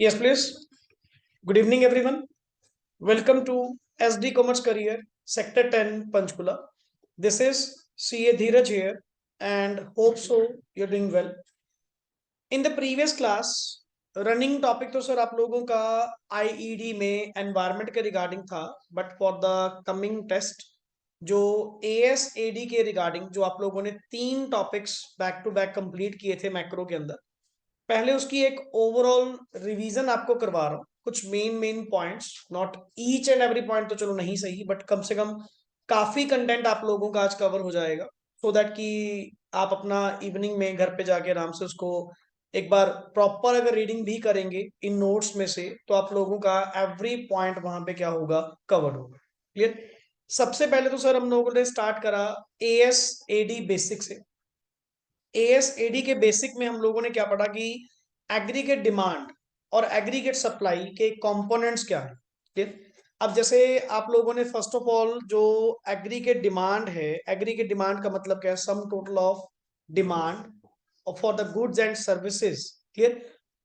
Yes, please. Good evening, everyone. Welcome to SD Commerce Career, Sector 10, Panchkula. This is CA Dheeraj here, and hope so you're doing well. In the previous class, running topic तो sir आप लोगों का आईईडी में environment के regarding था, but for the coming test जो AS AD के रिगार्डिंग जो आप लोगों ने 3 topics back to back complete किए थे मैक्रो के अंदर, पहले उसकी एक ओवरऑल रिवीजन आपको करवा रहा हूँ। कुछ main points, not each and every point तो चलो नहीं सही, बट कम से कम काफी कंटेंट आप लोगों का आज कवर हो जाएगा, सो दैट कि आप अपना इवनिंग में घर पे जाके आराम से उसको एक बार प्रॉपर अगर रीडिंग भी करेंगे इन नोट्स में से, तो आप लोगों का एवरी पॉइंट वहां पे क्या होगा, कवर्ड होगा। क्लियर। सबसे पहले तो सर हम लोगों ने स्टार्ट करा एएसएडी बेसिक से। एएसएडी के बेसिक में हम लोगों ने क्या पढ़ा कि एग्रीगेट डिमांड और एग्रीगेट सप्लाई के कंपोनेंट्स क्या है। ठीक। अब जैसे आप लोगों ने फर्स्ट ऑफ ऑल जो एग्रीगेट डिमांड है, एग्रीगेट डिमांड का मतलब क्या है, सम total of demand for the goods and services. Clear.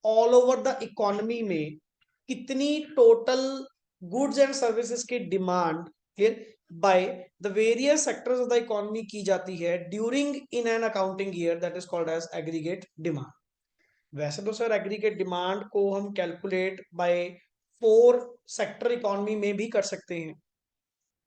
All over the economy में कितनी टोटल गुड्स एंड सर्विसेज की demand, clear, by the various sectors of the economy की जाती है during in an accounting year, that is called as aggregate demand. वैसे तो sir aggregate demand को हम कैलकुलेट बाय 4 सेक्टर इकोनॉमी में भी कर सकते हैं।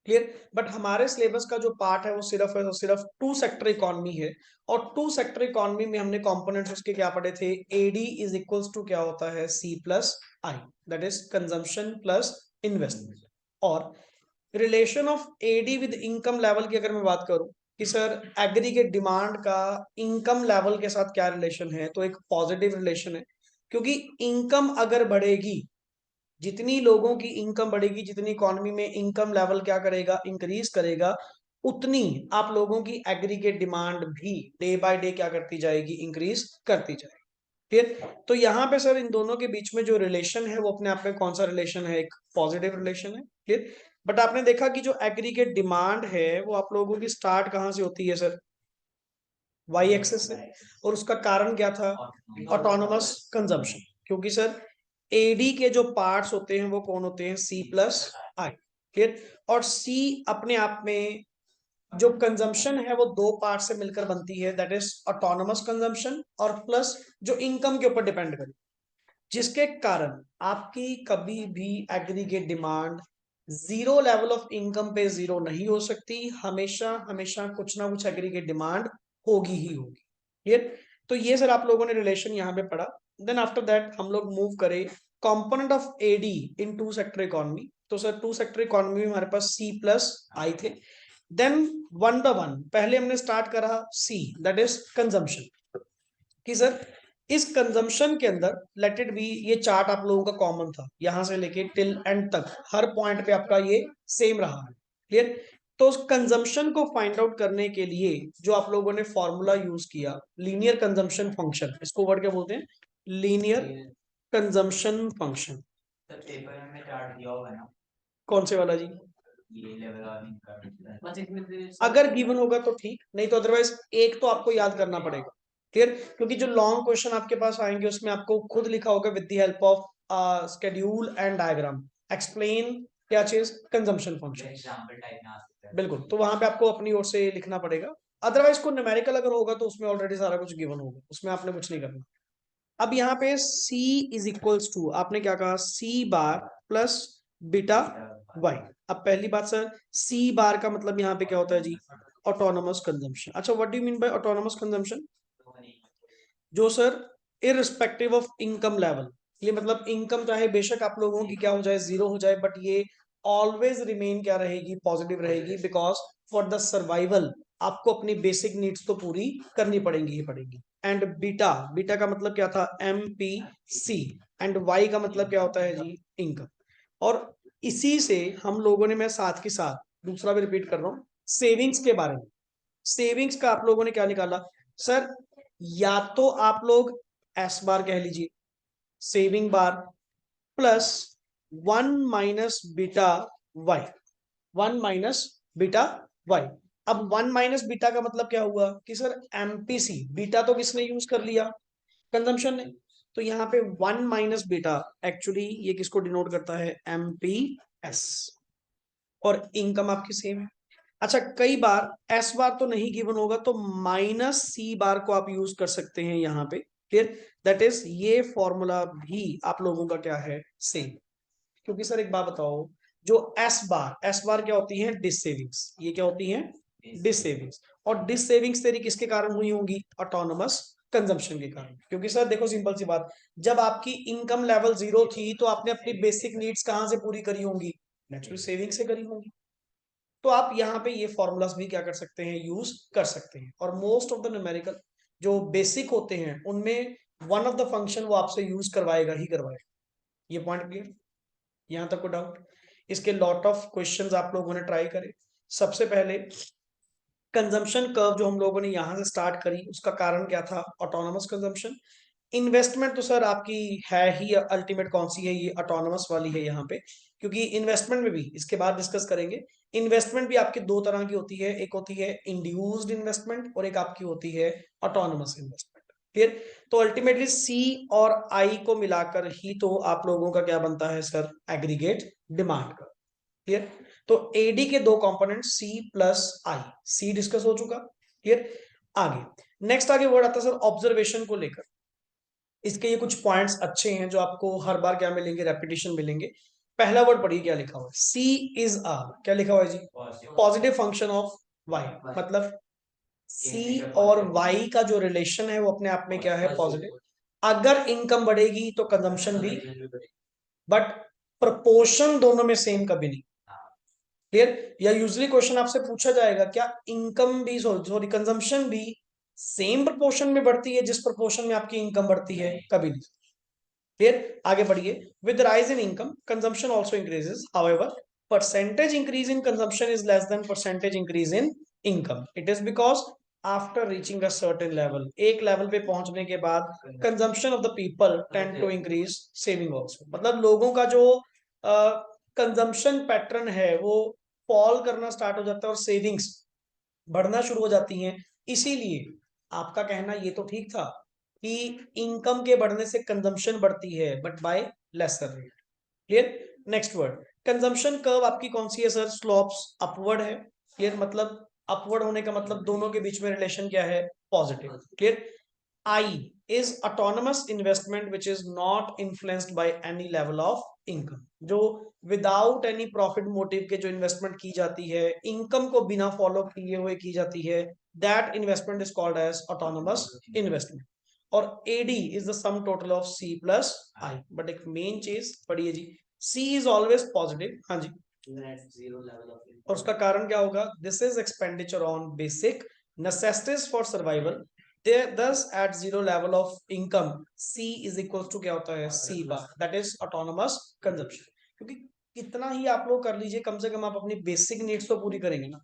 क्लियर। बट हमारे सिलेबस का जो पार्ट है वो सिर्फ 2 सेक्टर इकोनॉमी है। और 2 सेक्टर इकोनॉमी में हमने कंपोनेंट्स उसके क्या पढ़े थे, एडी इज इक्वल्स टू क्या होता है, C plus I, that is consumption plus investment. और relation of AD with income level की अगर मैं बात करूं कि सर एग्रीगेट डिमांड का इनकम लेवल के साथ क्या रिलेशन है, तो एक पॉजिटिव रिलेशन है। क्योंकि इनकम अगर बढ़ेगी, जितनी लोगों की इनकम बढ़ेगी, जितनी इकोनॉमी में इनकम लेवल क्या करेगा, इंक्रीज करेगा, उतनी आप लोगों की एग्रीगेट डिमांड भी डे बाय डे क्या करती जाएगी, इंक्रीज करती जाएगी। फिर तो यहाँ पे सर इन दोनों के बीच में जो रिलेशन है वो अपने आप में कौन सा रिलेशन है, एक पॉजिटिव रिलेशन है। फिर बट आपने देखा कि जो एग्रीगेट डिमांड है वो आप लोगों की स्टार्ट कहाँ से होती है सर, वाई एक्सेस से। और उसका कारण क्या था, ऑटोनोमस कंजम्पशन। क्योंकि सर एडी के जो पार्ट्स होते हैं वो कौन होते हैं, सी प्लस आई। फिर और सी अपने आप में जो कंजम्पशन है वो 2 पार्ट से मिलकर बनती है, दैट इज ऑटोनोमस कंजम्पशन और प्लस जो इनकम के ऊपर डिपेंड करे, जिसके कारण आपकी कभी भी aggregate demand zero level of income पे जीरो नहीं हो सकती। हमेशा हमेशा कुछ ना कुछ एग्रीगेट डिमांड होगी ही होगी। क्लियर। तो ये सर आप लोगों ने रिलेशन यहाँ पे पढ़ा। देन आफ्टर दैट हम लोग मूव करें component of AD in 2 sector economy. तो सर 2 सेक्टर इकोनॉमी में हमारे पास सी प्लस आई थे। देन वन बाय वन पहले हमने स्टार्ट करा सी, दैट इज कंजम्पशन। कि सर इस कंजम्पशन के अंदर लेट इट बी, ये चार्ट आप लोगों का कॉमन था यहां से लेके टिल एंड तक, हर पॉइंट पे आपका ये सेम रहा है। क्लियर। तो उस कंजम्पशन को फाइंड आउट करने के लिए जो आप लोगों ने फॉर्मूला यूज किया, लीनियर कंजम्पशन फंक्शन, इसको वर्ड क्या बोलते हैं, लीनियर कंजम्पशन फंक्शन। पेपर में चार्ट दिया होगा ना, कौन से वाला जी, ये लेवल अगर गिवन होगा तो ठीक, नहीं तो अदरवाइज एक तो आपको याद करना पड़ेगा। क्लियर। क्योंकि जो लॉन्ग क्वेश्चन आपके पास आएंगे उसमें आपको खुद लिखा होगा with the help of schedule and diagram explain क्या चीज, कंजम्पशन फंक्शन। बिल्कुल, तो वहां पे आपको अपनी ओर से लिखना पड़ेगा। अदरवाइज को न्यूमेरिकल अगर होगा तो उसमें ऑलरेडी सारा कुछ गिवन होगा, उसमें आपने कुछ नहीं करना। अब यहाँ पे C इज इक्वल्स टू आपने क्या कहा, C bar plus beta Y. अब पहली बात सर, C बार का मतलब यहाँ पे क्या होता है जी, ऑटोनोमस कंजम्पशन। अच्छा, what do you mean by autonomous consumption, जो sir irrespective of income level, ये मतलब इनकम चाहे बेशक आप लोगों की क्या हो जाए, जीरो हो जाए, बट ये ऑलवेज रिमेन क्या रहेगी, पॉजिटिव रहेगी। बिकॉज फॉर द सर्वाइवल आपको अपनी बेसिक नीड्स तो पूरी करनी पड़ेंगी ही पड़ेंगी। एंड बीटा, बीटा का मतलब क्या था, MPC। एंड वाई का मतलब क्या होता है जी, इनकम। और इसी से हम लोगों ने, मैं साथ के साथ दूसरा भी रिपीट कर रहा हूं, सेविंग्स के बारे में। सेविंग्स का आप लोगों ने क्या निकाला सर, या तो आप लोग एस बार कह लीजिए, saving bar plus 1 - beta Y, 1 - beta Y. अब 1 - बीटा का मतलब क्या हुआ कि सर एमपीसी, बीटा तो किसने यूज कर लिया, कंजम्पशन ने। तो यहाँ पे 1 माइनस बीटा एक्चुअली ये किसको डिनोट करता है, MPS, और इनकम आपकी सेम है। अच्छा, कई बार S बार तो नहीं गिवन होगा तो माइनस C बार को आप यूज कर सकते हैं यहाँ पे, क्लियर, दैट इज ये फॉर्मूला भी आप लोगों का क्या है, सेम। क्योंकि सर एक बात बताओ, जो एस बार क्या होती है, डिस सेविंग्स, ये क्या होती है, डिस सेविंग्स, और डिस सेविंग्स तेरी किसके कारण हुई होंगी, ऑटोनोमस कंजम्पशन के कारण। क्योंकि सर देखो सिंपल सी बात, जब आपकी इनकम लेवल 0 थी तो आपने अपनी बेसिक नीड्स कहां से पूरी करी होंगी, नेचुरल सेविंग से करी होंगी। तो आप यहाँ पे ये फॉर्मूलाज भी क्या कर सकते हैं, यूज कर सकते हैं। और मोस्ट ऑफ द न्यूमेरिकल जो बेसिक होते हैं उनमें वन ऑफ द फंक्शन वो आपसे यूज करवाएगा ही करवाएगा। ये पॉइंट क्लियर, यहां तक को डाउट? इसके लॉट ऑफ क्वेश्चंस आप लोगों ने ट्राई करे। सबसे पहले कंजम्पशन कर्व जो हम लोगों ने यहां से स्टार्ट करी, उसका कारण क्या था, ऑटोनोमस कंजम्पशन। इन्वेस्टमेंट तो सर आपकी है ही अल्टीमेट, कौन सी है, ये ऑटोनोमस वाली है यहाँ पे। क्योंकि इन्वेस्टमेंट में भी इसके बाद डिस्कस करेंगे, इन्वेस्टमेंट भी आपकी दो तरह की होती है, एक होती है इंड्यूस्ड इन्वेस्टमेंट और एक आपकी होती है ऑटोनोमस इन्वेस्टमेंट, क्लियर। तो अल्टीमेटली सी और आई को मिलाकर ही तो आप लोगों का क्या बनता है सर, एग्रीगेट डिमांड का, क्लियर। तो एडी के दो कंपोनेंट सी प्लस आई, सी डिस्कस हो चुका, क्लियर। आगे नेक्स्ट आगे वर्ड आता है सर ऑब्जर्वेशन को लेकर। इसके ये कुछ पॉइंट्स अच्छे हैं जो आपको हर बार क्या मिलेंगे, रेपिटेशन मिलेंगे। पहला वर्ड पढ़िए क्या लिखा हुआ है, सी इज आ, क्या लिखा हुआ है जी, पॉजिटिव फंक्शन ऑफ वाई, मतलब सी और वाई का जो रिलेशन है वो अपने आप में क्या है, पॉजिटिव। अगर इनकम बढ़ेगी तो कंजम्पशन भी, बट प्रपोर्शन दोनों में सेम कभी नहीं, क्लियर। या यूजली क्वेश्चन आपसे पूछा जाएगा क्या इनकम भी, सॉरी कंजम्पशन भी सेम प्रोपोर्शन में बढ़ती है जिस प्रोपोर्शन में आपकी इनकम बढ़ती है, कभी नहीं, क्लियर। आगे बढ़िए, with rise in income consumption also increases, however percentage increase in consumption is less than percentage increase in income. It is because after reaching a certain level, एक लेवल पे पहुंचने के बाद consumption of the people tend to increase saving also, मतलब लोगों का जो consumption pattern है वो फॉल करना स्टार्ट हो जाता है और सेविंग्स बढ़ना शुरू हो जाती हैं। इसीलिए आपका कहना ये तो ठीक था कि इनकम के बढ़ने से कंजम्पशन बढ़ती है, but by lesser rate, clear. Next word, consumption curve आपकी कौन सी है सर, स्लोप्स अपवर्ड है, क्लियर। मतलब अपवर्ड होने का मतलब दोनों के बीच में रिलेशन क्या है, positive, clear. I is autonomous investment which is not influenced by any level of income, जो विदाउट एनी प्रॉफिट मोटिव के जो इन्वेस्टमेंट की जाती है, इनकम को बिना फॉलो किए हुए की जाती है, that investment is called as autonomous investment. और AD is the sum total of C plus I. But एक मेन चीज पढ़िए जी, सी इज ऑलवेज पॉजिटिव, हाँ जी, और उसका कारण क्या होगा, this is expenditure on basic necessities for survival, thus at zero level of income C is equals to क्या होता है, C bar, that is autonomous consumption। क्योंकि कितना ही आप लोग कर लीजिए, कम से कम आप अपनी बेसिक नीड्स तो पूरी करेंगे ना,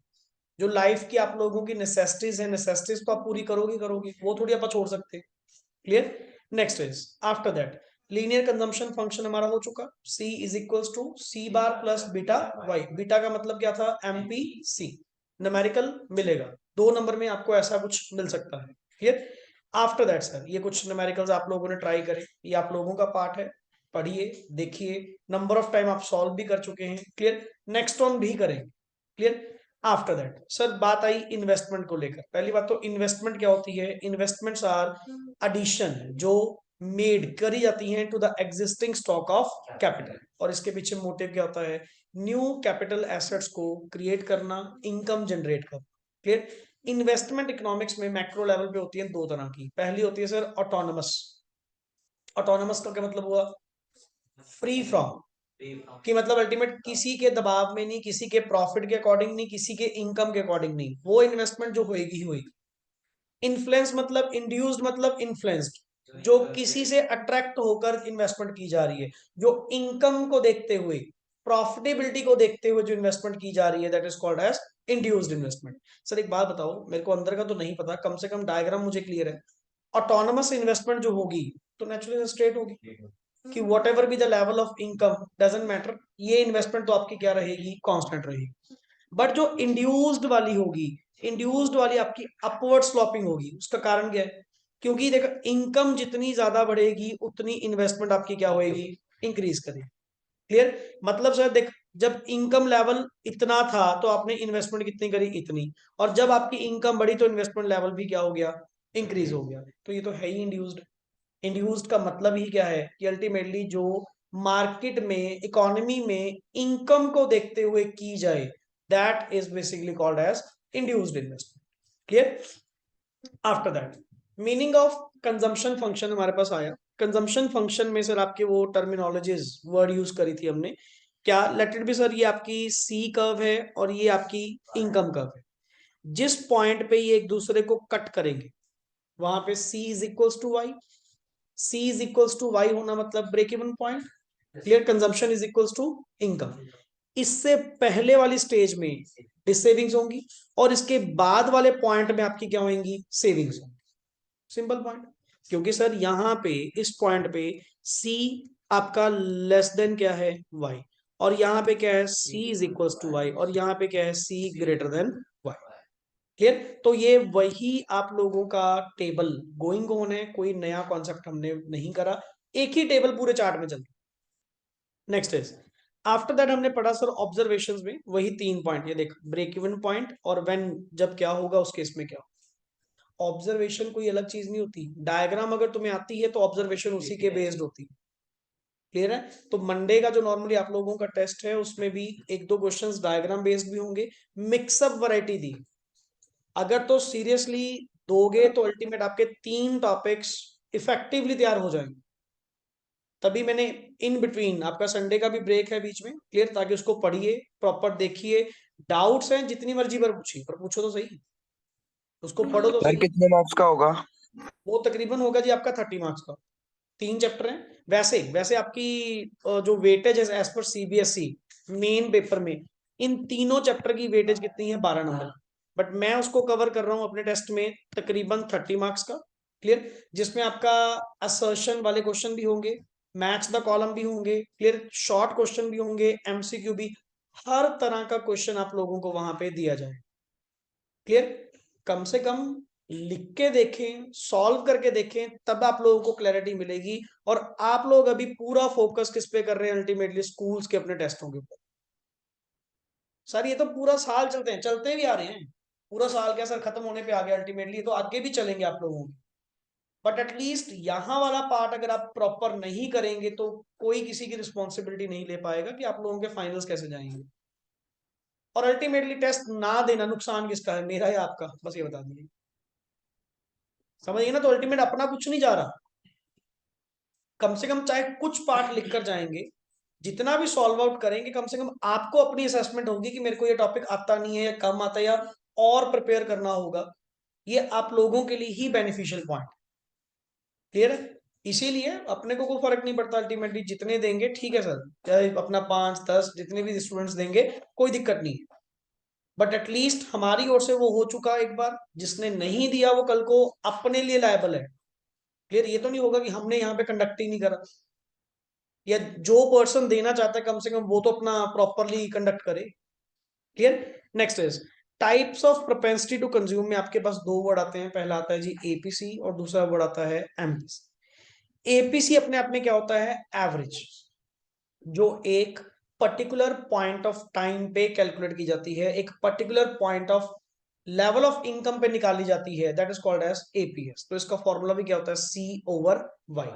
जो लाइफ की आप लोगों की नेसेसिटीज है, नेसेसिटीज तो आप पूरी करोगे, वो थोड़ी आप छोड़ सकते हैं, clear. Next is after that linear consumption function हमारा हो चुका, C is equals to C bar plus beta Y. Beta का मतलब क्या था, MPC, न्यूमेरिकल मिलेगा 2 नंबर में आपको, ऐसा कुछ मिल सकता है, क्लियर। आफ्टर दैट सर ये कुछ न्यूमेरिकल्स आप लोगों ने ट्राई करे, ये आप लोगों का पार्ट है, पढ़िए देखिए, नंबर ऑफ टाइम आप सॉल्व भी कर चुके हैं, क्लियर। नेक्स्ट ऑन भी करेंगे, क्लियर। आफ्टर दैट सर बात आई इन्वेस्टमेंट को लेकर। पहली बात तो इन्वेस्टमेंट क्या होती है, इन्वेस्टमेंट्स आर एडिशन जो मेड करी जाती हैं to the existing stock of capital, और इसके पीछे मोटिव क्या होता है, न्यू कैपिटल एसेट्स को क्रिएट करना, इनकम जनरेट करना, क्लियर। इन्वेस्टमेंट इकोनॉमिक्स में मैक्रो लेवल पे होती है दो तरह की, पहली होती है सर ऑटोनमस। ऑटोनमस का क्या मतलब हुआ, फ्री फ्रॉम, कि मतलब अल्टीमेट किसी के दबाव में नहीं, किसी के प्रॉफिट के अकॉर्डिंग नहीं, किसी के इनकम के अकॉर्डिंग नहीं, वो इन्वेस्टमेंट जो होएगी ही होएगी। इन्फ्लुएंस मतलब इंड्यूस्ड, मतलब इन्फ्लुएंस्ड, जो किसी से अट्रैक्ट होकर इन्वेस्टमेंट की जा रही है, जो इनकम को देखते हुए, प्रॉफिटेबिलिटी को देखते हुए जो इन्वेस्टमेंट की जा रही है, that is called as induced investment. Sir एक बात बताओ, मेरे को अंदर का तो नहीं पता, कम से कम डायग्राम मुझे क्लियर है, ऑटोनमस इन्वेस्टमेंट जो होगी तो नेचुरली स्ट्रेट होगी कि what ever be the level of income doesn't matter, ये इन्वेस्टमेंट तो आपकी क्या रहेगी, कांस्टेंट रहेगी। बट जो इंड्यूस्ड वाली होगी, इंड्यूस्ड वाली आपकी अपवर्ड स्लॉपिंग होगी, उसका कारण क्या है, क्योंकि देखो इनकम जितनी ज्यादा बढ़ेगी उतनी इन्वेस्टमेंट आपकी क्या होगी, इंक्रीज करेगी। क्लियर, मतलब सर देख, जब इनकम लेवल इतना था तो आपने इन्वेस्टमेंट कितनी करी, इतनी, और जब आपकी इनकम बढ़ी तो इन्वेस्टमेंट लेवल भी क्या हो गया, इंक्रीज हो गया। तो ये तो है ही इंड्यूस्ड। इंड्यूस्ड का मतलब ही क्या है कि अल्टीमेटली जो मार्केट में, इकोनॉमी में इनकम को देखते हुए की जाए, that is basically called as induced investment. Clear. After that meaning of consumption function हमारे पास आया। कंजम्पशन फंक्शन में सर आपके वो टर्मिनोलॉजीज वर्ड यूज करी थी हमने क्या, लेट इट बी सर, ये आपकी सी कर्व है और ये आपकी इनकम कर्व है। जिस पॉइंट पे ये एक दूसरे को कट करेंगे वहां पे C is equals to Y. C is equals to Y होना मतलब break even point. Clear, consumption is equals to income. इससे पहले वाली स्टेज में सेविंग्स होंगी और इसके बाद वाले पॉइंट में आपकी क्या होंगी, सेविंग्स होंगी। Simple point. क्योंकि सर यहां पे इस पॉइंट पे सी आपका लेस देन क्या है, वाई, और यहाँ पे क्या है, सी इज इक्वल्स टू वाई, और यहाँ पे क्या है, सी ग्रेटर देन वाई। क्लियर। तो ये वही आप लोगों का टेबल गोइंग ऑन है, कोई नया कॉन्सेप्ट हमने नहीं करा, एक ही टेबल पूरे चार्ट में चल। नेक्स्ट इज आफ्टर दैट हमने पढ़ा सर ऑब्जर्वेशंस में वही 3 पॉइंट, ये देख ब्रेक इवन पॉइंट और व्हेन, जब क्या होगा उस केस में क्या। ऑब्जर्वेशन कोई अलग चीज नहीं होती, डायग्राम अगर तुम्हें आती है तो ऑब्जर्वेशन उसी के बेस्ड होती है। क्लियर है। तो मंडे का जो नॉर्मली आप लोगों का टेस्ट है उसमें भी एक दो क्वेश्चंस डायग्राम बेस्ड भी होंगे, मिक्सअप वैरायटी दी। अगर तो सीरियसली दोगे तो अल्टीमेट आपके 3 टॉपिक्स इफेक्टिवली तैयार हो जाएंगे। तभी मैंने इन बिटवीन, आपका संडे का भी ब्रेक है बीच में, क्लियर, ताकि उसको पढ़िए, प्रॉपर देखिए, डाउट्स हैं जितनी मर्जी बार पूछिए, पर पूछो तो सही, उसको पढ़ो तो सर सही। कितने मार्क्स का होगा? वो तकरीबन होगा जी आपका 30 मार्क्स का। 3 चैप्टर हैं। वैसे वैसे आपकी जो वेटेज है as per CBSE main paper में, इन तीनों चैप्टर की वेटेज कितनी है, 12 नंबर। बट मैं उसको कवर कर रहा हूँ अपने टेस्ट में तकरीबन 30 मार्क्स का। क्लियर, जिसमें आपका असर्शन वाले क्वेश्चन भी होंगे, मैच द कॉलम भी होंगे, क्लियर, शॉर्ट क्वेश्चन भी होंगे, एमसीक्यू भी, हर तरह का क्वेश्चन आप लोगों को वहां पे दिया जाए। क्लियर, कम से कम लिख के देखें, सॉल्व करके देखें, तब आप लोगों को क्लैरिटी मिलेगी। और आप लोग अभी पूरा फोकस किस पे कर रहे हैं, अल्टीमेटली स्कूल्स के अपने टेस्टों के ऊपर। सर ये तो पूरा साल चलते हैं, चलते भी आ रहे हैं, पूरा साल क्या सर खत्म होने पे आ गया, अल्टीमेटली तो आगे भी चलेंगे आप लोगों के। बट एटलीस्ट यहाँ वाला पार्ट अगर आप प्रॉपर नहीं करेंगे तो कोई किसी की रिस्पॉन्सिबिलिटी नहीं ले पाएगा कि आप लोगों के फाइनल्स कैसे जाएंगे। और अल्टीमेटली टेस्ट ना देना नुकसान किसका है, मेरा या आपका, बस ये बता दीजिए। समझिए ना, तो अल्टीमेट अपना कुछ नहीं जा रहा। कम से कम चाहे कुछ पार्ट लिख कर जाएंगे, जितना भी सॉल्व आउट करेंगे, कम से कम आपको अपनी असेसमेंट होगी कि मेरे को ये टॉपिक आता नहीं है या कम आता है या और प्रिपेयर करना होगा। ये आप लोगों के लिए ही बेनिफिशियल पॉइंट। क्लियर है। इसीलिए अपने को कोई फर्क नहीं पड़ता, अल्टीमेटली जितने देंगे ठीक है सर, चाहे अपना 5 10 जितने भी स्टूडेंट्स देंगे, कोई दिक्कत नहीं है। बट एटलीस्ट हमारी ओर से वो हो चुका एक बार, जिसने नहीं दिया वो कल को अपने लिए लायबल है। क्लियर, ये तो नहीं होगा कि हमने यहाँ पे कंडक्ट ही नहीं करा, या जो पर्सन देना चाहता है कम से कम वो तो अपना प्रॉपरली कंडक्ट करे। Clear. Next is types of propensity to consume में आपके पास 2 वर्ड आते हैं, पहला आता है जी एपीसी और दूसरा वर्ड आता है एमपीसी। एपीसी अपने आप में क्या होता है, एवरेज, जो एक पर्टिकुलर पॉइंट ऑफ टाइम पे कैलकुलेट की जाती है, एक particular point of level of income पे निकाली जाती है, that is called as APS. तो इसका फॉर्मूला भी क्या होता है, सी ओवर वाई।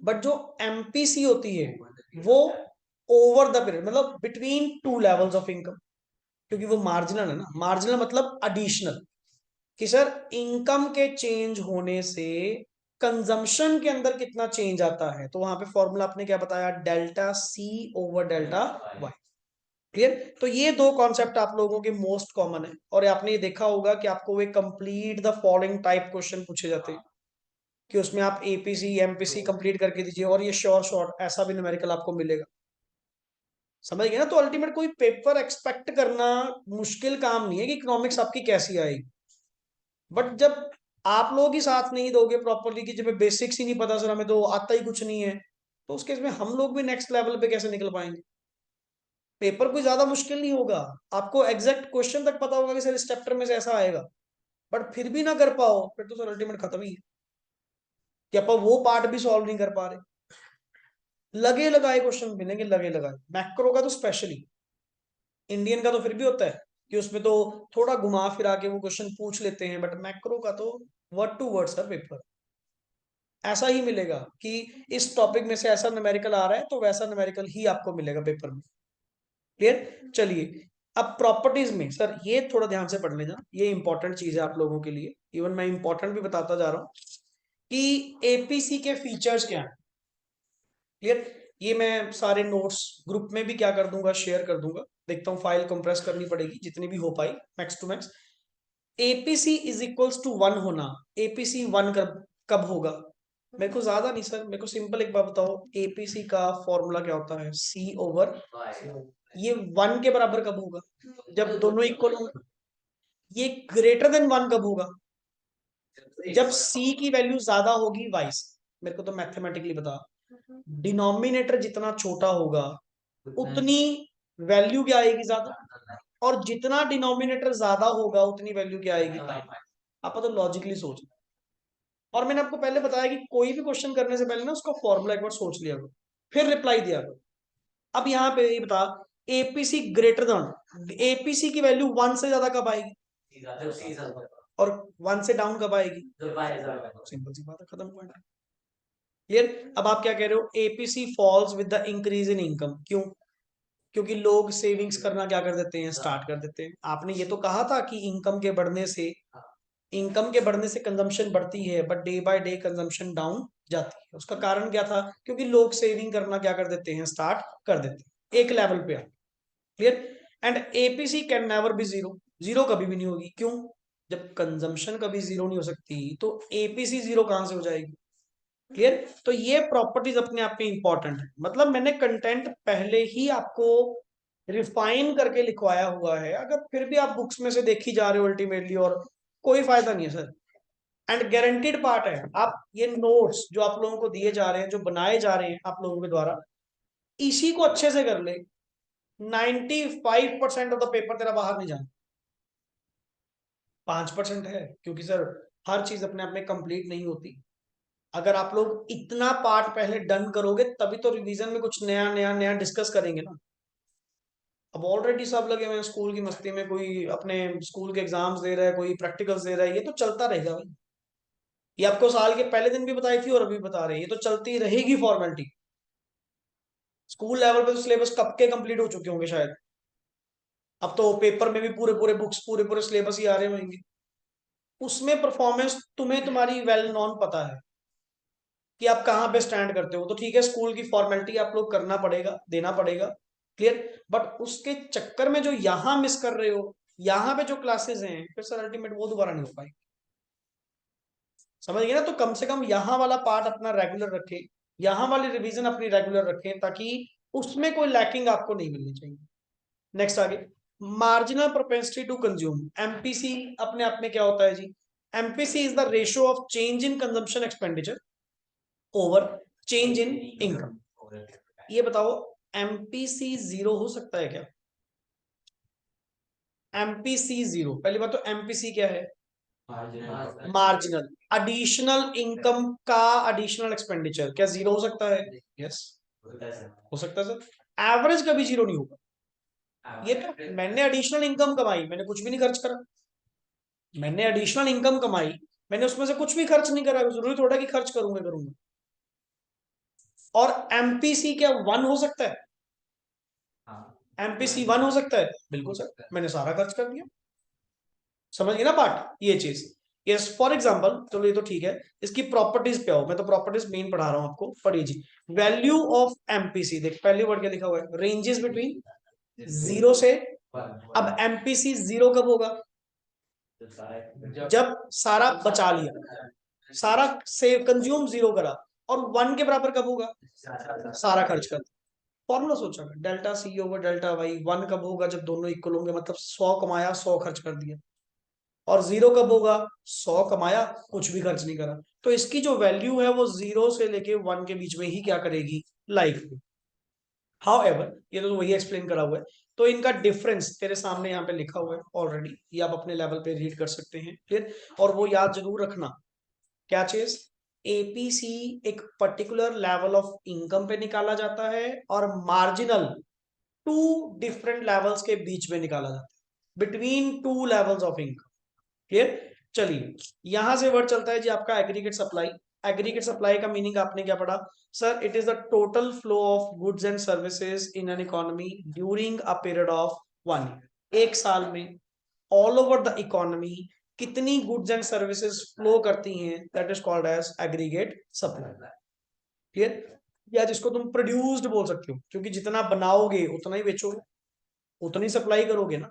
बट जो एमपीसी होती है वो ओवर द पीरियड, मतलब बिटवीन 2 लेवल्स ऑफ इनकम। क्योंकि वो मार्जिनल है ना, मार्जिनल मतलब एडिशनल, कि सर इनकम के चेंज होने से कंजम्पशन के अंदर कितना चेंज आता है, तो वहां पे फॉर्मूला आपने क्या बताया, delta C over delta Y. Clear. तो ये 2 कॉन्सेप्ट आप लोगों के मोस्ट कॉमन है, और आपने ये देखा होगा कि आपको वे complete the following type question पूछे जाते हैं, कि उसमें आप एपीसी एमपीसी कंप्लीट करके दीजिए, और ये श्योर शॉर्ट ऐसा भी न्यूमेरिकल आपको मिलेगा। समझ गए ना। तो अल्टीमेट कोई पेपर एक्सपेक्ट करना मुश्किल काम नहीं है कि इकोनॉमिक्स आपकी कैसी आएगी। बट जब आप लोग ही साथ नहीं दोगे प्रॉपरली, कि जब बेसिक्स ही नहीं पता सर, हमें तो आता ही कुछ नहीं है, तो उस केस में हम लोग भी नेक्स्ट लेवल पे कैसे निकल पाएंगे। पेपर कोई ज्यादा मुश्किल नहीं होगा, आपको एग्जैक्ट क्वेश्चन तक पता होगा कि सर इस चैप्टर में से ऐसा आएगा, बट फिर भी ना कर पाओ, फिर तो सर अल्टीमेट खत्म ही है। कि अपन वो पार्ट भी सॉल्व नहीं कर पा रहे। लगे लगाए क्वेश्चन मिलेंगे, लगे लगाए। मैक्रो का तो स्पेशली, इंडियन का तो फिर भी होता है कि उसमें तो थोड़ा घुमा फिरा के वो क्वेश्चन पूछ लेते हैं, बट मैक्रो का तो word to word sir paper ऐसा ही मिलेगा कि इस टॉपिक में से ऐसा न्यूमेरिकल आ रहा है तो वैसा न्यूमेरिकल ही आपको मिलेगा पेपर में। क्लियर? चलिए, अब प्रॉपर्टीज में सर ये थोड़ा ध्यान से पढ़ लेना, ये इंपॉर्टेंट चीज है आप लोगों के लिए, इवन मैं इंपॉर्टेंट भी बताता जा रहा हूं कि एपीसी के फीचर्स क्या हैं। क्लियर? ये मैं सारे नोट्स ग्रुप में भी क्या कर दूंगा, शेयर कर दूंगा। देखता हूँ फाइल कंप्रेस करनी पड़ेगी जितनी भी हो पाई, max to max. APC is equals to 1 होना, एपीसी 1 कब होगा? मेरे को ज्यादा नहीं सर, मेरे को सिंपल एक बात बताओ, एपीसी का फॉर्मूला क्या होता है? सी ओवर, ये 1 के बराबर कब होगा? जब दोनों इक्वल होंगे। ये ग्रेटर देन 1 कब होगा? जब सी की वैल्यू ज्यादा होगी वाइस। मेरे को तो मैथमेटिकली बता, डिनोमिनेटर जितना छोटा होगा उतनी वैल्यू क्या आएगी? ज्यादा। और जितना डिनोमिनेटर ज्यादा होगा उतनी वैल्यू क्या आएगी? आप तो लॉजिकली सोच। और मैंने आपको पहले बताया कि कोई भी क्वेश्चन करने से पहले ना उसका फॉर्मूला एक बार सोच लिया करो, फिर रिप्लाई दिया करो। अब यहाँ पे ये बता, एपीसी ग्रेटर देन, एपीसी की वैल्यू 1 से ज्यादा कब आएगी? और 1 से डाउन कब आएगी? सिंपल सी बात है, खत्म पॉइंट। क्लियर? अब आप क्या कह रहे हो? APC falls with the increase in income. क्यों? क्योंकि लोग सेविंग्स करना क्या कर देते हैं? स्टार्ट कर देते हैं। आपने ये तो कहा था कि इनकम के बढ़ने से कंजम्पशन बढ़ती है, but day by day consumption down जाती है। उसका कारण क्या था? क्योंकि लोग सेविंग करना क्या कर देते हैं? स्टार्ट कर देते हैं एक लेवल पे। Clear? And APC can never B zero, zero कभी भी नहीं होगी। क्यों? जब कंजम्पशन कभी जीरो नहीं हो सकती तो एपीसी जीरो कहां से हो जाएगी? क्लियर? तो ये प्रॉपर्टीज अपने आप में इंपॉर्टेंट है। मतलब मैंने कंटेंट पहले ही आपको रिफाइन करके लिखवाया हुआ है, अगर फिर भी आप बुक्स में से देखी जा रहे हो अल्टीमेटली, और कोई फायदा नहीं है सर। एंड गारंटीड पार्ट है, आप ये नोट्स जो आप लोगों को दिए जा रहे हैं, जो बनाए जा रहे हैं आप लोगों के द्वारा, इसी को अच्छे से कर ले, 95% ऑफ द पेपर तेरा बाहर नहीं जाना। 5% है क्योंकि सर हर चीज अपने आप में कंप्लीट नहीं होती। अगर आप लोग इतना पार्ट पहले डन करोगे तभी तो रिवीजन में कुछ नया नया नया डिस्कस करेंगे ना। अब ऑलरेडी सब लगे हुए हैं स्कूल की मस्ती में, कोई अपने स्कूल के एग्जाम्स दे रहा है, कोई प्रैक्टिकल्स दे रहा है, ये तो चलता रहेगा भाई। ये आपको साल के पहले दिन भी बताई थी और अभी बता रहे हैं, ये तो चलती रहेगी फॉर्मेलिटी। स्कूल लेवल पे तो सिलेबस कब के कंप्लीट हो चुके होंगे शायद। अब तो पेपर में भी पूरे पूरे बुक्स, पूरे पूरे सिलेबस ही आ रहे होंगे। उसमें परफॉर्मेंस तुम्हें तुम्हारी वेल नॉन पता है कि आप कहाँ पे स्टैंड करते हो, तो ठीक है स्कूल की फॉर्मेलिटी आप लोग करना पड़ेगा, देना पड़ेगा। क्लियर? बट उसके चक्कर में जो यहाँ मिस कर रहे हो, यहाँ पे जो क्लासेस हैं, फिर सर अल्टीमेट वो दोबारा नहीं हो पाएगी। समझ गए ना? तो कम से कम यहाँ वाला पार्ट अपना रेगुलर रखें, यहाँ वाली रिवीजन अपनी रेगुलर रखें, ताकि उसमें कोई लैकिंग आपको नहीं मिलनी चाहिए। नेक्स्ट आगे, marginal propensity to consume, MPC अपने आप में क्या होता है जी? MPC is the ratio of change in consumption expenditure over change in income. ये बताओ, एमपीसी जीरो हो सकता है क्या? एमपीसी जीरो, पहली बात तो एमपीसी क्या है? मार्जिनल, एडिशनल इनकम का एडिशनल एक्सपेंडिचर, क्या जीरो हो सकता है? यस, हो सकता है सर। एवरेज कभी जीरो नहीं होगा। ये तो मैंने एडिशनल इनकम कमाई, मैंने कुछ भी नहीं खर्च करा। मैंने एडिशनल इनकम कमाई, मैंने उसमें से कुछ भी खर्च नहीं करा, जरूरी थोड़ा कि खर्च करूंगा। और एमपीसी क्या 1 हो सकता है? एमपीसी 1 हो सकता है? बिल्कुल सर, मैंने सारा खर्च कर दिया। समझ गए ना पार्ट, ये चीज। यस, फॉर एग्जांपल, चलो ये तो ठीक है। इसकी प्रॉपर्टीज पे आओ, मैं तो प्रॉपर्टीज मेन पढ़ा रहा हूं आपको, पढ़िए जी। वैल्यू ऑफ एमपीसी, देख पहली वर्ड क्या लिखा हुआ है? रेंजेस बिटवीन जीरो से। अब एमपीसी जीरो कब होगा? जब सारा बचा लिया, सारा सेव कंज्यूम जीरो करा। और 1 के बराबर कब होगा? सारा खर्च कर। फॉर्मूला सोचा, delta C over delta Y. 1 कब होगा? जब दोनों इक्वल होंगे, मतलब 100 कमाया 100 खर्च कर दिया। और जीरो कब होगा? 100 कमाया, कुछ भी खर्च नहीं करा। तो इसकी जो वैल्यू है वो जीरो से लेके 1 के बीच में ही क्या करेगी? लाइफ में। हाउ एवर, ये तो वही एक्सप्लेन करा हुआ है। तो इनका डिफरेंस तेरे सामने यहाँ पे लिखा हुआ है ऑलरेडी, ये आप अपने लेवल पे रीड कर सकते हैं। फिर और वो याद जरूर रखना, क्या चीज? एपीसी एक पर्टिकुलर लेवल ऑफ इनकम पे निकाला जाता है और मार्जिनल टू डिफरेंट लेवल्स के बीच में निकाला जाता है, between two levels of income. Clear? चलिए, यहां से वर्ड चलता है जी आपका एग्रीगेट सप्लाई। एग्रीगेट सप्लाई का मीनिंग आपने क्या पढ़ा sir? It is the total flow of goods and services in an economy during a period of 1 year. एक साल में ऑल ओवर द इकोनॉमी कितनी गुड्स एंड सर्विसेज फ्लो करती हैं, that is called as aggregate supply. Clear? या जिसको तुम produced बोल सकते हो, क्योंकि जितना बनाओगे उतना ही बेचोगे, उतनी सप्लाई करोगे ना।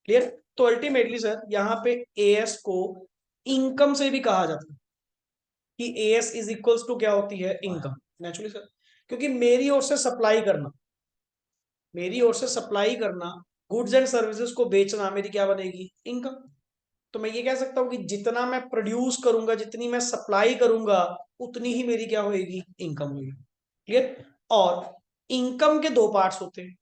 क्लियर? तो अल्टीमेटली सर यहाँ पे एएस को इनकम से भी कहा जाता है कि एएस इज इक्वल्स टू क्या होती है? इनकम। नेचुरली सर, क्योंकि मेरी ओर से सप्लाई करना, मेरी ओर से सप्लाई करना, गुड्स एंड सर्विसेज को बेचना मेरी क्या बनेगी? इनकम। तो मैं ये कह सकता हूं कि जितना मैं प्रोड्यूस करूंगा, जितनी मैं सप्लाई करूंगा, उतनी ही मेरी क्या होगी? इनकम होगी। क्लियर? और इनकम के दो पार्ट्स होते हैं,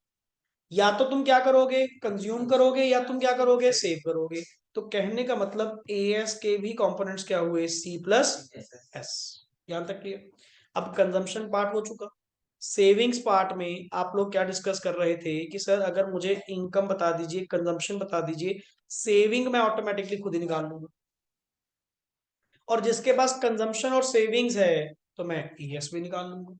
या तो तुम क्या करोगे? कंज्यूम करोगे, या तुम क्या करोगे? सेव करोगे। तो कहने का मतलब एएस के भी कंपोनेंट्स क्या हुए? C plus S. यहां तक क्लियर? अब कंजम्पशन पार्ट हो चुका। सेविंग्स पार्ट में आप लोग क्या डिस्कस कर रहे थे कि सर अगर मुझे इनकम बता दीजिए, कंजम्पशन बता दीजिए, सेविंग मैं ऑटोमेटिकली खुद ही निकाल लूंगा। और जिसके पास कंजम्पशन और सेविंग्स है तो मैं एएस भी निकाल लूंगा।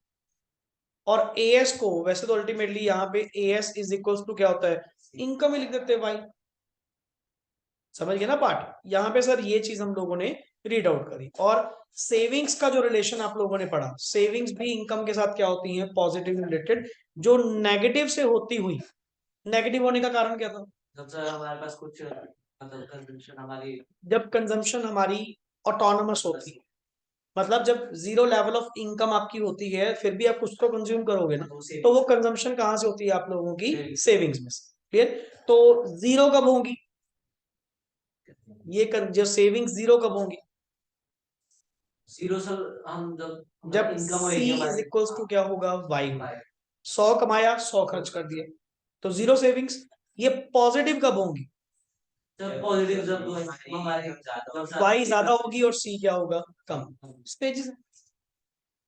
और एएस को वैसे तो अल्टीमेटली यहाँ पे एएस इज इक्वल्स टू क्या होता है? इनकम ही लिख देते हैं भाई। समझ गए ना पार्ट? यहाँ पे सर ये चीज हम लोगों ने रीड आउट करी। और सेविंग्स का जो रिलेशन आप लोगों ने पढ़ा, सेविंग्स भी इनकम के साथ क्या होती है? Positive related. जो नेगेटिव से होती हुई, नेगेटिव होने का कारण क्या था? जब सर हमारे पास कुछ मतलब कंजम्पशन हमारी, जब कंजम्पशन हमारी ऑटोनोमस होती है, मतलब जब जीरो लेवल ऑफ इनकम आपकी होती है, फिर भी आप कुछ तो कंज्यूम करोगे ना, तो वो कंजम्पशन कहाँ से होती है? आप लोगों की सेविंग्स में से। क्लियर? तो जीरो कब होंगी? ये जो सेविंग्स जीरो कब होंगी? जीरो सर हम जब इनकम C होगी इज हमारी, इक्वल्स टू क्या होगा? Y होगा। 100 कमाया, 100 खर्च कर दिया, तो जीरो सेविंग्स। ये पॉजिटिव कब होंगी? जब पॉजिटिव जब हमारे Y ज्यादा होगी और C क्या होगा? कम। स्टेजेस।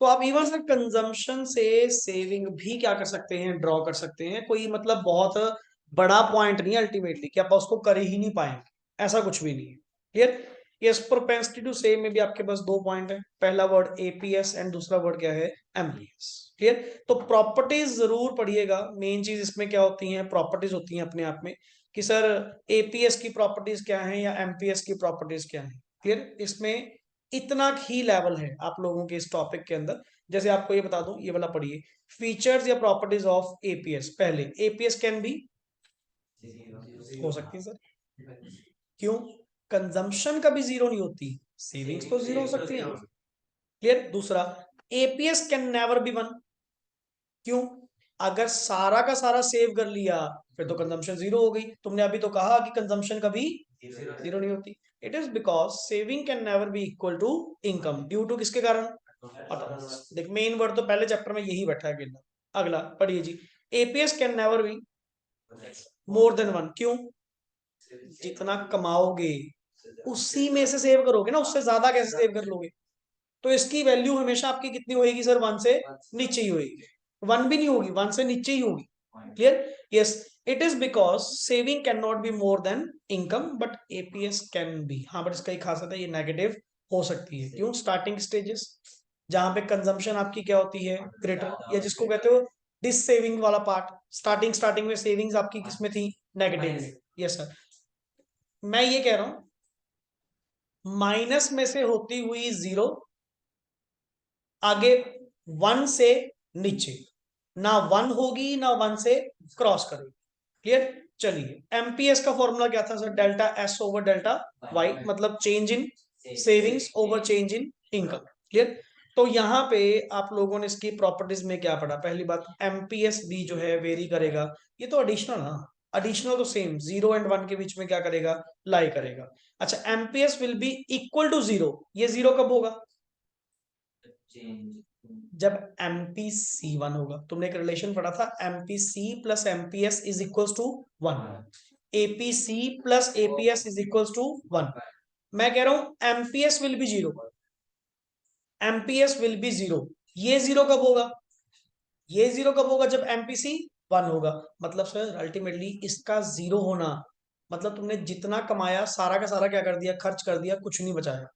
तो आप इवन सर कंजम्पशन से सेविंग भी क्या कर सकते हैं? ड्रॉ कर सकते हैं। कोई मतलब बहुत बड़ा पॉइंट नहीं है अल्टीमेटली कि आप उसको कर ही नहीं पाएंगे, ऐसा कुछ भी नहीं है। Clear? Yes, propensity to save में भी आपके पास दो पॉइंट है, पहला वर्ड एपीएस एंड दूसरा वर्ड क्या है? एमपीएस। क्लियर? तो प्रॉपर्टीज जरूर पढ़िएगा। मेन चीज इसमें क्या होती है? प्रॉपर्टीज होती हैं अपने आप में, कि सर एपीएस की प्रॉपर्टीज क्या है या एमपीएस की प्रॉपर्टीज क्या है। क्लियर? इसमें इतना ही लेवल है आप लोगों के इस टॉपिक के अंदर। जैसे आपको ये बता दूं, ये वाला पढ़िए, फीचर्स या प्रॉपर्टीज ऑफ एपीएस। पहले एपीएस कैन बी, हो सकती है सर। क्यों? कंजम्पशन कभी जीरो नहीं होती, सेविंग्स तो जीरो हो सकती है। क्लियर? दूसरा, एपीएस कैन नेवर बी 1। क्यों? अगर सारा का सारा सेव कर लिया फिर तो कंजम्पशन जीरो हो गई। तुमने अभी तो कहा कि कंजम्पशन कभी जीरो नहीं होती। It is because saving can never be equal to income, due to किसके कारण? ऑटोनॉमस। देख, मेन वर्ड तो पहले चैप्टर में यही बैठा है अकेला। अगला पढ़िए जी, APS can never be more than 1। क्यों? जितना कमाओगे उसी में से सेव करोगे ना, उससे ज्यादा कैसे सेव कर लोगे? तो इसकी वैल्यू हमेशा आपकी कितनी होगी सर? 1 से नीचे ही होगी। 1 भी नहीं होगी, 1 से नीचे ही होगी। Clear? Yes, it is because saving can not be more then income but APS can be. हाँ, बट इसका एक खासियत है, ये नेगेटिव हो सकती है। क्यों? स्टार्टिंग स्टेजेस जहां पे कंजम्पशन आपकी क्या होती है? ग्रेटर, या जिसको कहते हो डिस सेविंग वाला पार्ट। स्टार्टिंग स्टार्टिंग में सेविंग्स आपकी किसमें थी? नेगेटिव में। यस सर, मैं ये कह रहा हूं माइनस में से होती हुई जीरो, आगे 1 से नीचे ना 1 होगी ना 1 से क्रॉस करेगी। क्लियर? चलिए, एमपीएस का फॉर्मूला क्या था sir? Delta S over delta Y, मतलब change in savings over change in income. Clear? तो यहाँ पे आप लोगों ने इसकी प्रॉपर्टीज में क्या पढ़ा? पहली बात, एमपीएस भी जो है वेरी करेगा। ये तो एडिशनल, हाँ एडिशनल तो सेम 0 एंड 1 के बीच में क्या करेगा? लाई करेगा। अच्छा, MPS will be equal to 0। ये 0 कब होगा? जब MPC1 होगा। तुमने एक रिलेशन पढ़ा था, MPC plus MPS is equal to 1, APC plus APS is equal to 1। मैं कह रहा हूं MPS will be 0 MPS will be zero. ये जीरो कब होगा? ये जीरो कब होगा? जब एमपीसी 1 होगा। मतलब सर अल्टीमेटली इसका जीरो होना मतलब तुमने जितना कमाया सारा का सारा क्या कर दिया? खर्च कर दिया, कुछ नहीं बचाया।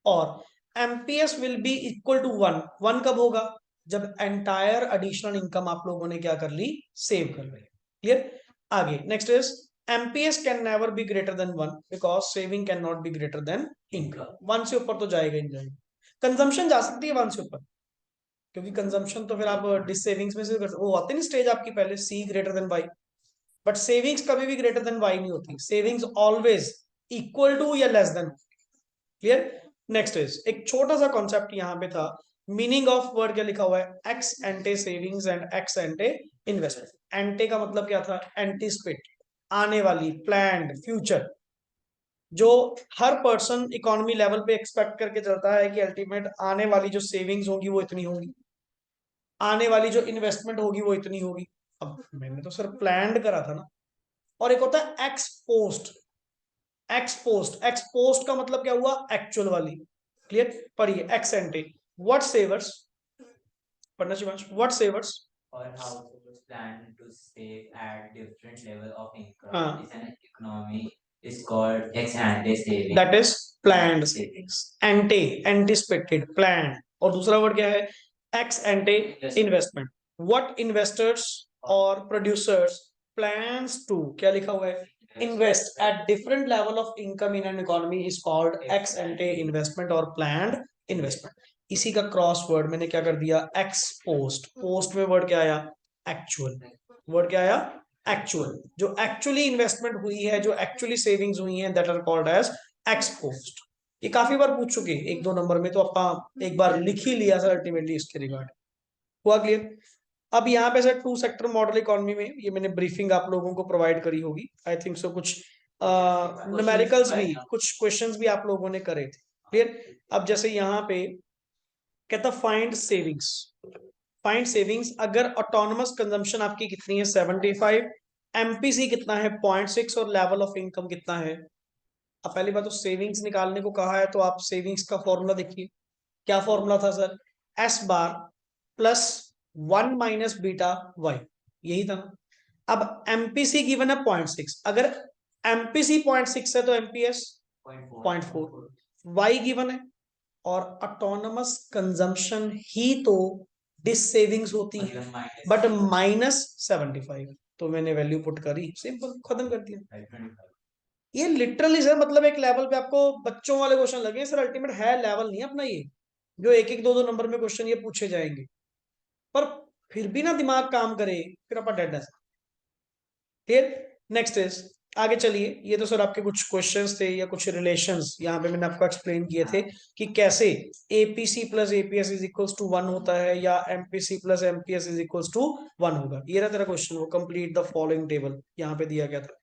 और MPS will be equal to 1। 1 कब होगा? जब एंटायर एडिशनल इनकम आप लोगों ने क्या कर ली? सेव कर ली। क्लियर? आगे next is MPS can never be greater than 1 because saving can not be greater than income. 1 से ऊपर तो जाएगा ही नहीं जाएगा। कंजम्पशन जा सकती है 1 से ऊपर, क्योंकि कंजम्पशन तो फिर आप डिस सेविंग्स में से कर वो आती नहीं स्टेज आपकी पहले C greater than Y, but savings कभी भी ग्रेटर देन वाई नहीं होती। सेविंग्स ऑलवेज इक्वल टू या less than. Clear? Next is एक छोटा सा कॉन्सेप्ट यहाँ पे था, मीनिंग ऑफ वर्ड क्या लिखा हुआ है? Ex ante savings and ex ante investment. Ante का मतलब क्या था? एंटिसिपेट, आने वाली, प्लान्ड, फ्यूचर। जो हर पर्सन इकोनॉमी लेवल पे एक्सपेक्ट करके चलता है कि अल्टीमेट आने वाली जो सेविंग्स होगी वो इतनी होगी, आने वाली जो इन्वेस्टमेंट होगी वो इतनी होगी। अब मैंने तो सर प्लान्ड करा था ना। और एक होता है x post. X post, x post का मतलब क्या हुआ? एक्चुअल वाली। क्लियर? पढ़िए एक्स एंटे व्हाट सेवर्स, पढ़ना Shivansh, what savers. Or households plan to save at different level of income. हाँ, Is an economy is called ex ante saving. That is planned savings. Ante anticipated, plan. और दूसरा word क्या है? Ex ante investment. What investors और producers plans to, क्या लिखा हुआ है? Invest at different level of income in an economy is called ex ante investment और प्लान्ड इन्वेस्टमेंट। इसी का क्रॉस वर्ड मैंने क्या कर दिया? Ex post. पोस्ट में वर्ड क्या आया? एक्चुअल। वर्ड क्या आया? एक्चुअल। जो एक्चुअली इन्वेस्टमेंट हुई है, जो एक्चुअली सेविंग्स हुई हैं, that are called as ex post. ये काफी बार पूछ चुके हैं 1-2 नंबर में, तो आप एक बार लिख ही लिया सर अल्टीमेटली इसके रिगार्ड। हुआ क्लियर? अब यहाँ पे सर 2 सेक्टर मॉडल इकोनॉमी में ये मैंने ब्रीफिंग आप लोगों को प्रोवाइड करी होगी आई थिंक सो। कुछ न्यूमेरिकल्स भी, कुछ क्वेश्चंस भी आप लोगों ने करे थे। क्लियर? अब जैसे यहाँ पे कहता फाइंड सेविंग्स। फाइंड सेविंग्स अगर ऑटोनमस कंजम्पशन आपकी कितनी है? 75, एमपीसी कितना है? 0.6 और लेवल ऑफ इनकम कितना है? अब पहली बात तो सेविंग्स निकालने को कहा है तो आप सेविंग्स का फॉर्मूला देखिए। क्या फॉर्मूला था sir? S bar plus 1 minus beta Y, यही था ना। अब एमपीसी गिवन है 0.6, अगर एमपीसी 0.6 है तो एमपीएस 0.4, वाई गिवन है, और ऑटोनमस कंजम्पशन ही तो डिस सेविंग्स होती है, बट -75। तो मैंने वैल्यू पुट करी, सिंपल, खत्म कर दिया। ये लिटरली सर मतलब एक लेवल पे आपको बच्चों वाले क्वेश्चन लगे सर, अल्टीमेट है लेवल नहीं अपना ये, जो 1-1 2-2 नंबर में क्वेश्चन ये पूछे जाएंगे, पर फिर भी ना दिमाग काम करे, फिर अपन डेड है। क्लियर? नेक्स्ट इज आगे चलिए। ये तो सर आपके कुछ क्वेश्चंस थे या कुछ रिलेशंस यहाँ पे मैंने आपको एक्सप्लेन किए थे कि कैसे APC plus APS is equals to 1 होता है या MPC plus MPS is equals to 1 होगा। ये रहा तेरा क्वेश्चन, वो कंप्लीट द फॉलोइंग टेबल यहाँ पे दिया गया था।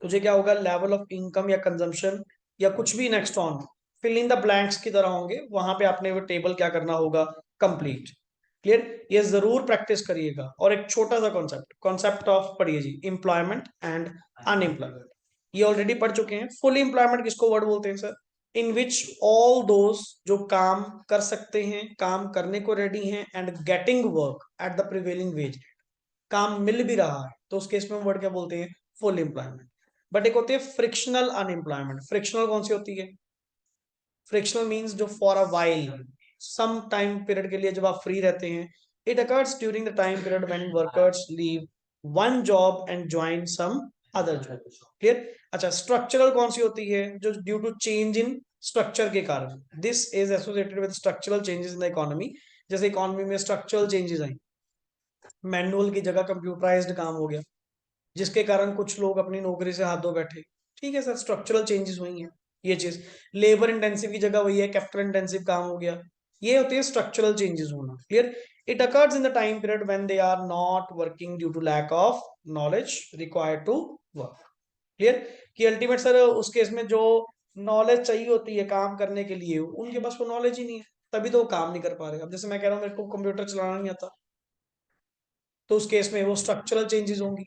तुझे क्या होगा? लेवल ऑफ इनकम या कंजम्पशन या कुछ भी next on fill in the blanks की तरह होंगे, वहां पे आपने वो टेबल क्या करना होगा? कंप्लीट। क्लियर? ये जरूर प्रैक्टिस करिएगा। और एक छोटा सा कॉन्सेप्ट, कॉन्सेप्ट ऑफ पढ़िए जी, एम्प्लॉयमेंट एंड अनएम्प्लॉयमेंट। ये ऑलरेडी पढ़ चुके हैं। फुल एम्प्लॉयमेंट किसको वर्ड बोलते हैं sir? In which all those जो काम कर सकते हैं, काम करने को रेडी हैं, and getting work at the prevailing wage, काम मिल भी रहा है, तो उस केस में वर्ड क्या बोलते हैं? Full employment. बट एक होती है फ्रिक्शनल अनएम्प्लॉयमेंट। फ्रिक्शनल कौन सी होती है? फ्रिक्शनल मींस जो for a while, some time period के लिए जब आप फ्री रहते हैं। It occurs during the time period when workers leave one job and join some other job. Clear? अच्छा, स्ट्रक्चरल कौन सी होती है? जो due to change in structure के कारण, this is associated with structural changes in the economy. जैसे economy में स्ट्रक्चरल चेंजेस आई, मैनुअल की जगह कंप्यूटराइज्ड काम हो गया, जिसके कारण कुछ लोग अपनी नौकरी से हाथ धो बैठे। ठीक है सर, स्ट्रक्चरल चेंजेस हुई हैं। ये चीज लेबर इंटेंसिव की जगह वही है, कैपिटल इंटेंसिव काम हो गया। ये होते हैं स्ट्रक्चरल चेंजेस होना। Clear? It occurs in the time period when they are not working due to lack of knowledge required to work. Clear? कि अल्टीमेट सर उस केस में जो नॉलेज चाहिए होती है काम करने के लिए, उनके पास वो नॉलेज ही नहीं है, तभी तो वो काम नहीं कर पा रहे। अब जैसे मैं कह रहा हूँ मेरे को कंप्यूटर चलाना नहीं आता, तो उस केस में वो स्ट्रक्चरल चेंजेस होंगी।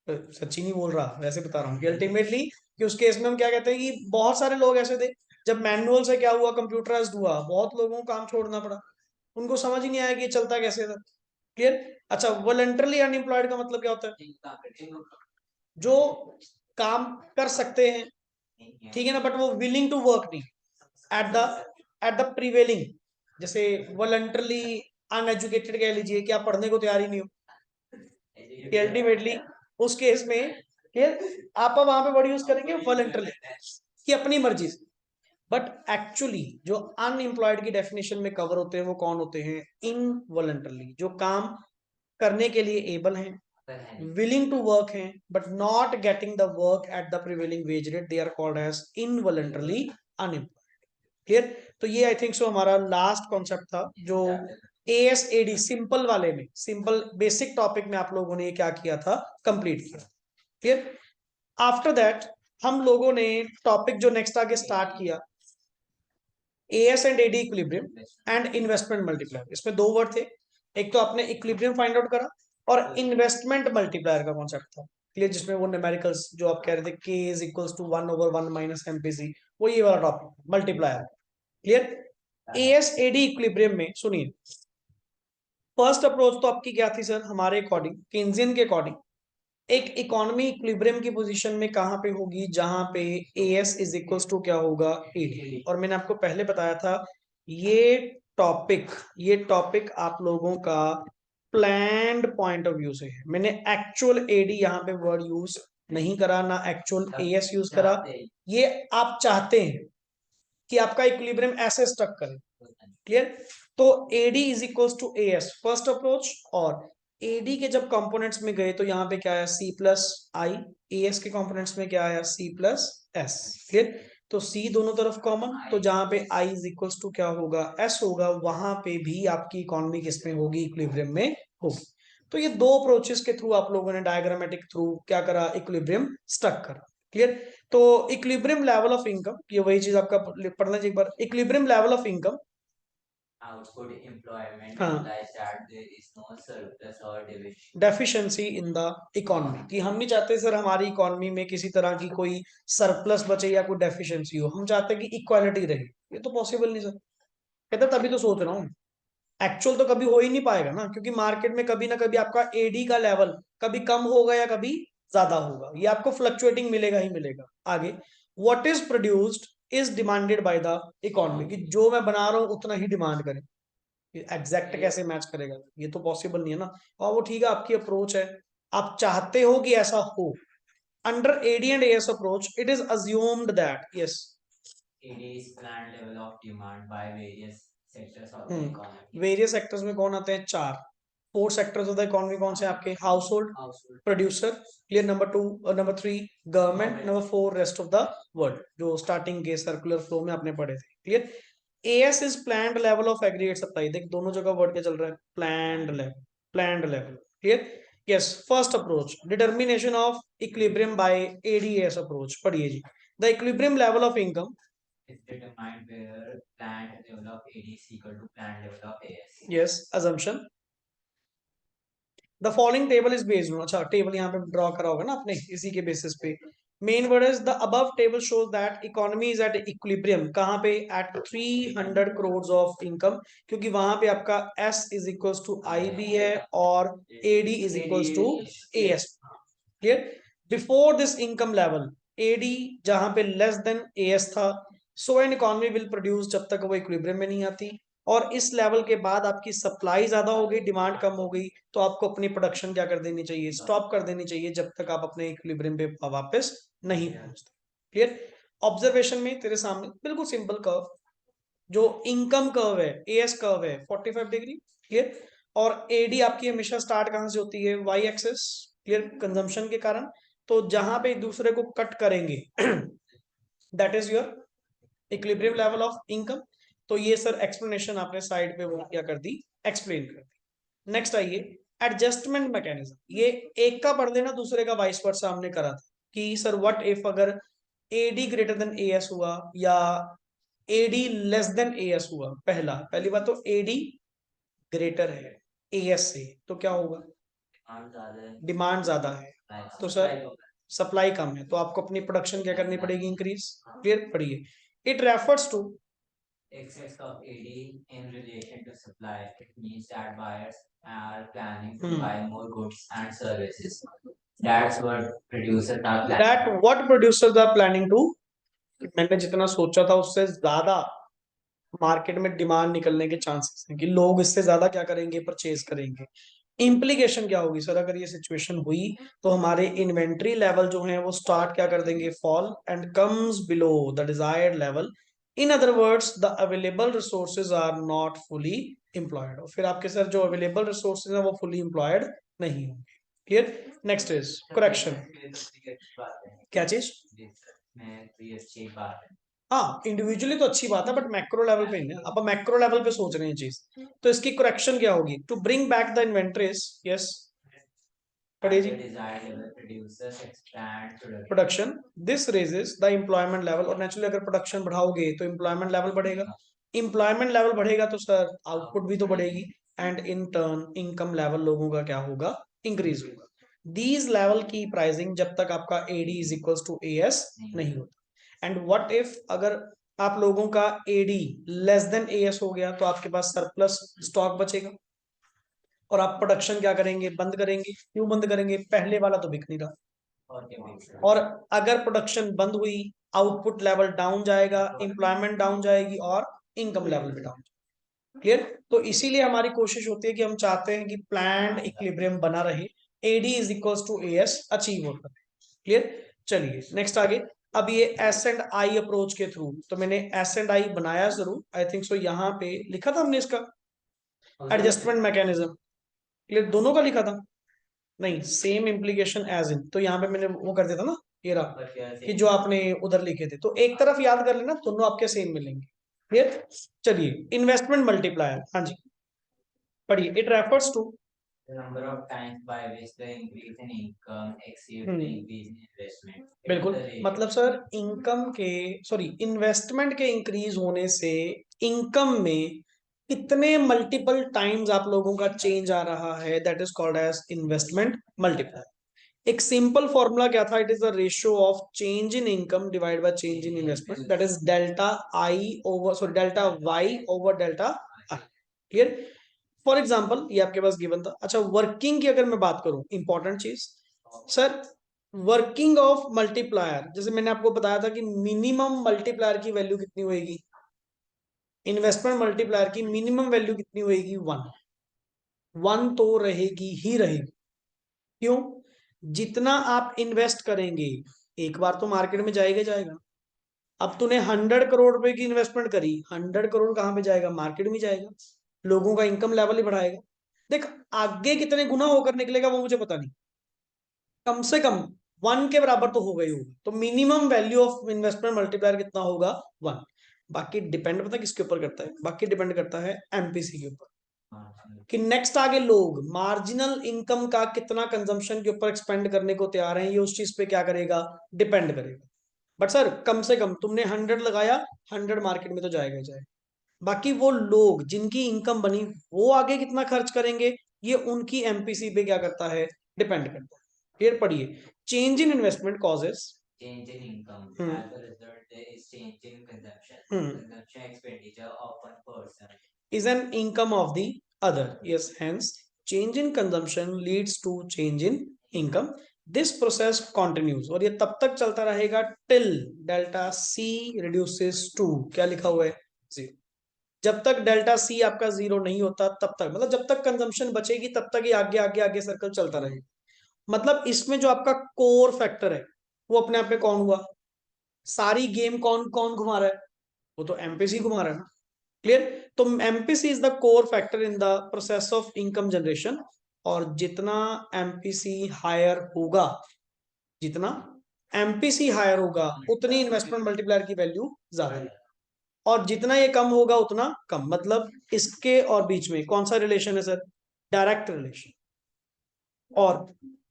सच्ची नहीं बोल रहा, वैसे बता रहा हूँ कि अल्टीमेटली कि उस केस में हम क्या कहते हैं कि बहुत सारे लोग ऐसे थे जब मैनुअल से क्या हुआ, कंप्यूटराइज्ड हुआ, बहुत लोगों को काम छोड़ना पड़ा, उनको समझ ही नहीं आया कि ये चलता कैसे था। क्लियर। अच्छा, वॉलंटरली अनएम्प्लॉयड का मतलब क्या होता है? जो काम कर सकते हैं, ठीक है ना, बट वो विलिंग टू वर्क नहीं एट द प्रिवेलिंग। जैसे वॉलंटरली अनएजुकेटेड कह लीजिए कि आप पढ़ने को तैयार ही नहीं हो, अल्टीमेटली उस केस में आप वहां पे वर्ड यूज करेंगे वॉलंटरली कि अपनी मर्जी से। बट एक्चुअली जो अनएम्प्लॉयड की डेफिनेशन में कवर होते हैं वो कौन होते हैं? इनवॉलंटरली, जो काम करने के लिए एबल हैं, willing to work हैं, but not getting the work at the prevailing wage rate, they are called as involuntarily unemployed. Clear. तो ये आई थिंक सो हमारा लास्ट कॉन्सेप्ट था जो ASAD सिंपल वाले में, सिंपल बेसिक टॉपिक में आप लोगों ने क्या किया था, कंप्लीट किया। क्लियर। आफ्टर दैट हम लोगों ने टॉपिक जो नेक्स्ट आगे स्टार्ट किया, AS and AD equilibrium and investment multiplier. इसमें दो वर्ड थे, एक तो आपने इक्विलिब्रियम फाइंड आउट करा और इन्वेस्टमेंट मल्टीप्लायर का कॉन्सेप्ट था। क्लियर। जिसमें वो न्यूमेरिकल्स जो आप कह रहे थे K is equals to 1/1 minus MPC, वो ये वाला topic multiplier. Clear. ASAD equilibrium में सुनिए, फर्स्ट अप्रोच तो आपकी क्या थी सर? हमारे अकॉर्डिंग, केन्जियन के अकॉर्डिंग, एक इकोनॉमी इक्विलिब्रियम की पोजीशन में कहां पे होगी? जहां पे AS इज इक्वल्स टू क्या होगा? AD। और मैंने आपको पहले बताया था ये टॉपिक आप लोगों का प्लान्ड पॉइंट ऑफ व्यू से है। मैंने एक्चुअल AD यहाँ पे वर्ड यूज नहीं करा, ना एक्चुअल AS यूज करा। ये आप चाहते हैं कि आपका इक्विलिब्रियम ऐसे स्टक करे। क्लियर। तो AD is equals to AS first approach, और AD के जब कंपोनेंट्स में गए तो यहाँ पे क्या आया? C प्लस आई। AS के कंपोनेंट्स में क्या आया? C plus S। क्लियर। तो C दोनों तरफ कॉमन, तो जहां पे I इज इक्वल्स टू क्या होगा? S होगा, वहां पे भी आपकी इकोनॉमी किसमें होगी? इक्विलिब्रियम में होगी। तो ये दो अप्रोचेस के थ्रू आप लोगों ने डायग्रामेटिक थ्रू क्या करा? इक्विलिब्रियम स्टक करा। क्लियर। तो इक्विलिब्रियम लेवल ऑफ इनकम, ये वही चीज आपका पढ़ना चाहिए एक बार, equilibrium level of income output employment हाँ, implies that there is no surplus or deficit. Deficiency in the economy, कि हम नहीं चाहते सर हमारी इकोनॉमी में किसी तरह की कोई सरप्लस बचे या कोई डेफिशिएंसी हो, हम चाहते हैं कि इक्वालिटी रहे। ये तो पॉसिबल नहीं सर। कहता तभी तो सोच रहा हूँ, एक्चुअल तो कभी हो ही नहीं पाएगा ना, क्योंकि मार्केट में कभी ना कभी आपका AD का लेवल कभी कम होगा या कभी ज्यादा होगा, ये आपको फ्लक्चुएटिंग मिलेगा ही मिलेगा। आगे, what is produced is demanded by the economy, कि जो मैं बना रहा हूँ उतना ही डिमांड करें। एग्जैक्ट कैसे मैच करेगा? ये तो पॉसिबल नहीं है ना। और वो ठीक है, आपकी अप्रोच है, आप चाहते हो कि ऐसा हो। Under AD and AS approach, it is assumed that yes, It is planned level of demand by various sectors of the economy. Various sectors में कौन आते हैं? चार, 4 सेक्टर्स ऑफ द इकोनॉमी कौन से आपके? Household, producer, clear, number 2 और number 3 government, number 4 rest of the world, जो स्टार्टिंग के सर्कुलर फ्लो में आपने पढ़े थे। क्लियर। AS is planned level of aggregate supply. देख दोनों जगह वर्ड क्या चल रहा है? Planned level, planned level. Clear. Yes, first approach, determination of equilibrium by AD-AS approach. पढ़िए जी, the equilibrium level of income is determined where planned level of AD is equal to planned level of AS. yes assumption, the following table is based on, अच्छा table यहाँ पे draw करा होगा ना आपने, इसी के बेसिस पे main word is the above table shows that economy is at equilibrium, कहां पे? एट 300 करोड़ ऑफ इनकम, क्योंकि वहां पे आपका S is equals to IB है और AD is equals to AS। Clear. Before this income level AD जहां पे लेस देन AS था, so an economy will produce, जब तक वो इक्विलिब्रियम में नहीं आती। और इस लेवल के बाद आपकी सप्लाई ज्यादा हो गई, डिमांड कम हो गई, तो आपको अपनी प्रोडक्शन क्या कर देनी चाहिए? स्टॉप कर देनी चाहिए, जब तक आप अपने इक्विलिब्रियम पे वापस नहीं पहुंचते। क्लियर। ऑब्जर्वेशन में तेरे सामने बिल्कुल सिंपल कर्व, जो इनकम कर्व है, AS कर्व है 45 डिग्री। क्लियर। और AD आपकी हमेशा स्टार्ट कहां से होती है? Y access. क्लियर, कंजम्पशन के कारण। तो जहां पे एक दूसरे को कट करेंगे that is your equilibrium level of income. तो ये सर एक्सप्लेनेशन आपने साइड पे वो क्या कर दी? एक्सप्लेन कर दी। नेक्स्ट आइए, एडजस्टमेंट मैकेनिज्म। ये एक का पढ़ लेना, दूसरे का वाइस वर्सा हमने करा था कि सर व्हाट इफ अगर AD ग्रेटर देन AS हुआ या AD लेस देन AS हुआ। पहली बात तो AD ग्रेटर है AS से, तो क्या होगा? डिमांड ज्यादा है, तो सर सप्लाई कम है, तो आपको अपनी प्रोडक्शन क्या करनी पड़ेगी? इंक्रीज। क्लियर। पढ़िए, It refers to excess of AD in relation to supply. It means that buyers are planning to Hmm. buy more goods and services. That's what producers are planning. that what producers are planning to, मैंने जितना सोचा था उससे ज्यादा market में demand निकलने के chances हैं कि लोग इससे ज्यादा क्या करेंगे, परचेज करेंगे। इम्प्लीकेशन क्या होगी सर, अगर ये सिचुएशन हुई तो हमारे इन्वेंट्री लेवल जो है वो स्टार्ट क्या कर देंगे, fall and comes below the desired level. In other words the available resources are not fully employed, और फिर आपके सर जो अवेलेबल रिसोर्सेज है वो फुली एम्प्लॉयड नहीं होंगे। क्लियर। Next is correction. क्या चीज? ये अच्छी बात है। हाँ, इंडिविजुअली तो अच्छी बात है, बट मैक्रो लेवल पे नहीं, अब मैक्रो लेवल पे सोच रहे हैं चीज, तो इसकी करेक्शन क्या होगी, to bring back the inventories, yes पढ़िए जी, production, this raises the employment level, और नेचुरली अगर प्रोडक्शन बढ़ाओगे तो एम्प्लॉयमेंट लेवल बढ़ेगा, एम्प्लॉयमेंट लेवल बढ़ेगा तो सर आउटपुट भी तो बढ़ेगी, and in turn income level लोगों का क्या होगा, इंक्रीज होगा। दीज लेवल की प्राइसिंग जब तक आपका AD is equal to AS नहीं होता। एंड व्हाट इफ अगर आप लोगों का एडी लेस देन एएस हो गया, तो आपके पास सरप्लस स्टॉक बचेगा और आप प्रोडक्शन क्या करेंगे, बंद करेंगे। क्यों बंद करेंगे, पहले वाला तो बिक नहीं रहा, और अगर प्रोडक्शन बंद हुई आउटपुट लेवल डाउन जाएगा, एम्प्लॉयमेंट डाउन जाएगी और इनकम लेवल भी डाउन। क्लियर। तो इसीलिए हमारी कोशिश होती है कि हम चाहते हैं कि प्लान्ड इक्विलिब्रियम बना रहे, AD is equal to AS achieve होता है। क्लियर। चलिए नेक्स्ट आगे। अब ये एस एंड आई अप्रोच के थ्रू, तो मैंने एस एंड आई बनाया जरूर, आई थिंक सो यहाँ पे लिखा था हमने इसका एडजस्टमेंट मैकेनिज्म। क्लियर, दोनों का लिखा था, नहीं सेम इम्प्लीकेशन एज इन, तो यहाँ पे मैंने वो कर दिया था ना, ये रहा कि जो आपने उधर लिखे थे, तो एक तरफ याद कर लेना, दोनों आपके सेम मिलेंगे। क्लियर। चलिए इन्वेस्टमेंट मल्टीप्लायर, हाँ जी पढ़िए। It refers to The number of times by which the increase in income exceeds the increase in investment. बिल्कुल, मतलब सर इनकम के सॉरी इन्वेस्टमेंट के इंक्रीज होने से इनकम में कितने मल्टीपल टाइम्स आप लोगों का चेंज आ रहा है, that is called as investment multiplier. एक सिंपल फॉर्मूला क्या था, it is the ratio of change in income divide by change in investment, that is delta I over sorry delta Y over delta I. Clear. For example ये आपके पास given था। अच्छा, working की अगर मैं बात करूं, इंपॉर्टेंट चीज सर, वर्किंग ऑफ मल्टीप्लायर, जैसे मैंने आपको बताया था कि मिनिमम मल्टीप्लायर की वैल्यू कितनी होएगी, इन्वेस्टमेंट मल्टीप्लायर की मिनिमम वैल्यू कितनी होएगी, 1 तो रहेगी ही रहेगी। क्यों, जितना आप इन्वेस्ट करेंगे एक बार तो मार्केट में जाएगा जाएगा। अब तूने 100 करोड़ रुपए की इन्वेस्टमेंट करी, 100 करोड़ कहां पे जाएगा, मार्केट में जाएगा, लोगों का इनकम लेवल ही बढ़ाएगा। देख आगे कितने गुना होकर निकलेगा वो मुझे पता नहीं, कम से कम 1 के बराबर तो होगा ही होगा। तो minimum value of investment multiplier कितना होगा, 1। बाकी डिपेंड पता किसके ऊपर करता है, बाकी डिपेंड करता है एमपीसी के ऊपर, कि नेक्स्ट आगे लोग मार्जिनल इनकम का कितना कंजम्पशन के ऊपर एक्सपेंड करने को तैयार हैं, ये उस चीज पे क्या करेगा, डिपेंड करेगा। बट सर कम से कम तुमने 100 लगाया, 100 मार्केट में तो जाएगा ही जाएगा। बाकी वो लोग जिनकी इनकम बनी वो आगे कितना खर्च करेंगे, ये उनकी एमपीसी पे क्या करता है, डिपेंड करता है। क्लियर। पढ़िए, change in investment causes Change in income. As a result, there is change in consumption. Consumption expenditure of one person is an income of the other. Yes, hence change in consumption leads to change in income. This process continues, और ये तब तक चलता रहेगा till delta C reduces to, क्या लिखा हुआ है, 0। जब तक डेल्टा सी आपका 0 नहीं होता तब तक, मतलब जब तक कंजम्पशन बचेगी तब तक ये आगे आगे आगे सर्कल चलता रहेगा। मतलब इसमें जो आपका कोर फैक्टर है वो अपने आप में कौन हुआ, सारी गेम कौन कौन घुमा रहा है, वो तो एमपीसी घुमा रहा है ना। क्लियर। तो MPC is the core factor in the process of income generation, और जितना एमपीसी हायर होगा, जितना एमपीसी हायर होगा उतनी इन्वेस्टमेंट मल्टीप्लायर की वैल्यू ज्यादा है, और जितना ये कम होगा उतना कम। मतलब इसके और बीच में कौन सा रिलेशन है सर, डायरेक्ट रिलेशन। और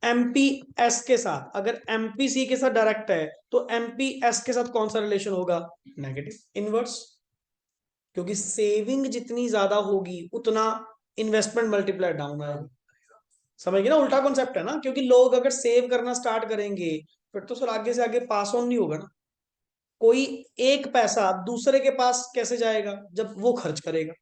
एमपीएस के साथ, अगर एमपीसी के साथ डायरेक्ट है तो एमपीएस के साथ कौन सा रिलेशन होगा, नेगेटिव, इनवर्स। क्योंकि सेविंग जितनी ज्यादा होगी उतना इन्वेस्टमेंट मल्टीप्लायर डाउन आएगा। समझ गए ना, उल्टा कॉन्सेप्ट है ना, क्योंकि लोग अगर सेव करना स्टार्ट करेंगे फिर तो सर आगे से आगे पास ऑन नहीं होगा ना। कोई एक पैसा दूसरे के पास कैसे जाएगा, जब वो खर्च करेगा।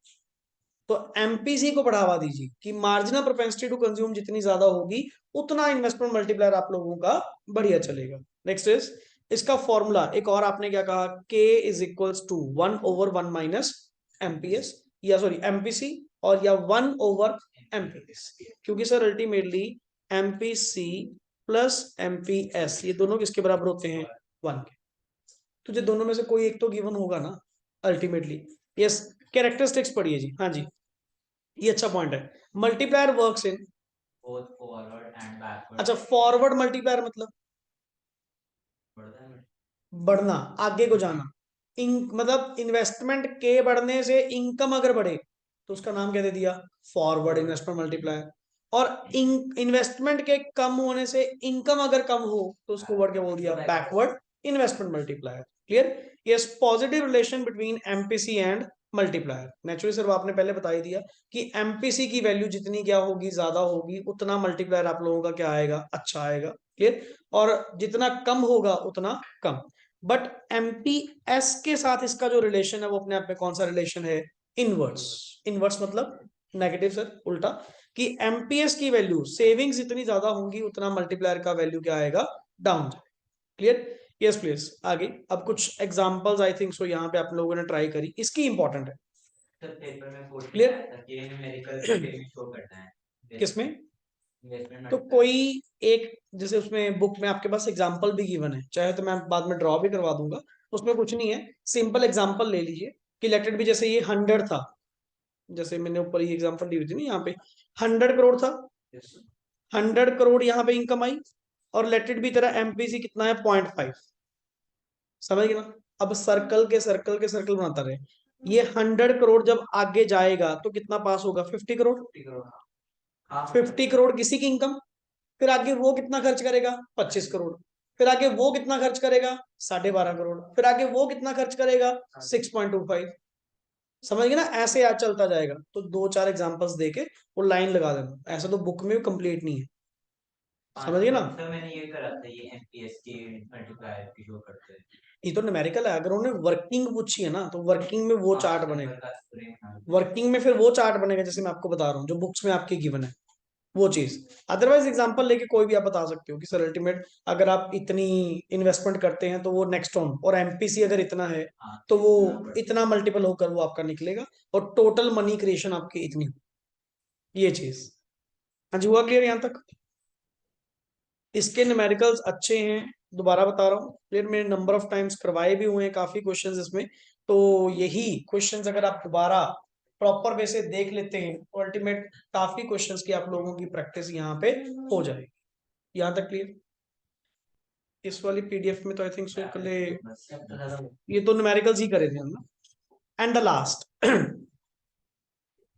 तो एमपीसी को बढ़ावा दीजिए कि मार्जिनल प्रोपेंसिटी टू कंज्यूम जितनी ज्यादा होगी उतना इन्वेस्टमेंट मल्टीप्लायर आप लोगों का बढ़िया चलेगा। नेक्स्ट इज इसका फॉर्मूला, एक और आपने क्या कहा, K is equals to 1/1 minus MPS, या सॉरी एमपीसी, और या 1/एमपीएस, क्योंकि sir ultimately MPC plus MPS ये दोनों किसके बराबर होते हैं, 1 के। तुझे दोनों में से कोई एक तो गिवन होगा ना अल्टीमेटली। यस, कैरेक्टरिस्टिक्स पढ़िए जी। हाँ जी, ये अच्छा पॉइंट है। Multiplier works in, both forward and backward. अच्छा फॉरवर्ड मल्टीप्लायर मतलब बढ़ता है। बढ़ना, आगे को जाना। मतलब इन्वेस्टमेंट के बढ़ने से इनकम अगर बढ़े तो उसका नाम क्या दे दिया, फॉरवर्ड इन्वेस्टमेंट मल्टीप्लायर। और इन्वेस्टमेंट के कम होने से इनकम अगर कम हो तो उसको वर्ड क्या बोल दिया, backward investment multiplier. Clear. Yes, positive relation between MPC and multiplier. Naturally sir आपने पहले बता ही दिया कि एमपीसी की वैल्यू जितनी क्या होगी, ज्यादा होगी, उतना मल्टीप्लायर आप लोगों का क्या आएगा, अच्छा आएगा। क्लियर। और जितना कम होगा उतना कम। बट एमपीएस के साथ इसका जो रिलेशन है वो अपने आप में कौन सा रिलेशन है, इनवर्स। इनवर्स मतलब नेगेटिव सर, उल्टा, कि एमपीएस की वैल्यू सेविंग्स जितनी ज्यादा होंगी उतना मल्टीप्लायर का वैल्यू क्या आएगा, डाउन। क्लियर। यस प्लीज आगे। अब कुछ एग्जांपल्स आई थिंक सो यहाँ पे आप लोगों ने ट्राई करी, इसकी इंपॉर्टेंट है। सर पेपर में क्वेश्चन Clear? आया था कि न्यूमेरिकल में शो करना है किसमें, इन्वेस्टमेंट तो कोई एक, जैसे उसमें बुक में आपके पास एग्जांपल भी गिवन है, चाहे तो मैं बाद में ड्रॉ भी करवा दूंगा, उसमें कुछ नहीं है, सिंपल एग्जांपल ले लीजिए कि लेटेड भी जैसे ये 100 था, जैसे मैंने ऊपर ये एग्जांपल दी हुई थी ना, यहाँ पे 100 करोड़ था, 100 करोड़ यहाँ पे इनकम आई, और लेटेड भी तेरा एमपीसी कितना है, 0.5। समझ गए ना। अब सर्कल के सर्कल के सर्कल बनाता रहे, ये 100 करोड़ जब आगे जाएगा तो कितना पास होगा, 50 करोड़। 50 करोड़ किसी की इनकम, फिर आगे वो कितना खर्च करेगा, 25 करोड़, फिर आगे वो कितना खर्च करेगा, 12.5 करोड़, फिर आगे वो कितना खर्च करेगा, 6.25। समझ गए ना, ऐसे आज चलता जाएगा। तो 2-4 एग्जांपल्स देके वो लाइन लगा देना, ऐसा तो बुक में कंप्लीट नहीं है। समझ गए ना। सर मैंने ये करा था, ये एमपीएस की मल्टीप्लायर की शो करते हैं। ये तो न्यूमेरिकल है, अगर उन्होंने वर्किंग पूछी है ना तो वर्किंग में वो चार्ट बनेगा, वर्किंग में फिर वो चार्ट बनेगा जैसे मैं आपको बता रहा हूँ जो बुक्स में आपके गिवन है वो चीज। अदरवाइज एग्जांपल लेके कोई भी आप बता सकते हो कि सर अल्टीमेट अगर आप इतनी इन्वेस्टमेंट करते हैं तो वो नेक्स्ट ऑन, और एमपीसी अगर इतना है तो वो इतना मल्टीपल होकर वो आपका निकलेगा, और टोटल मनी क्रिएशन आपकी इतनी, ये चीज। हाँ जी, हुआ क्लियर यहाँ तक। इसके न्यूमेरिकल्स अच्छे हैं, दोबारा बता रहा हूँ, क्लियर। मैंने नंबर ऑफ टाइम्स करवाए भी हुए हैं काफी क्वेश्चंस इसमें, तो यही क्वेश्चंस अगर आप दोबारा प्रॉपर वे से देख लेते हैं तो अल्टीमेट काफी क्वेश्चंस की आप लोगों की प्रैक्टिस यहाँ पे हो जाएगी। यहाँ तक क्लियर। इस वाली पीडीएफ में तो आई थिंक सो कल ये तो न्यूमेरिकल्स ही करे थे हम ना। And the last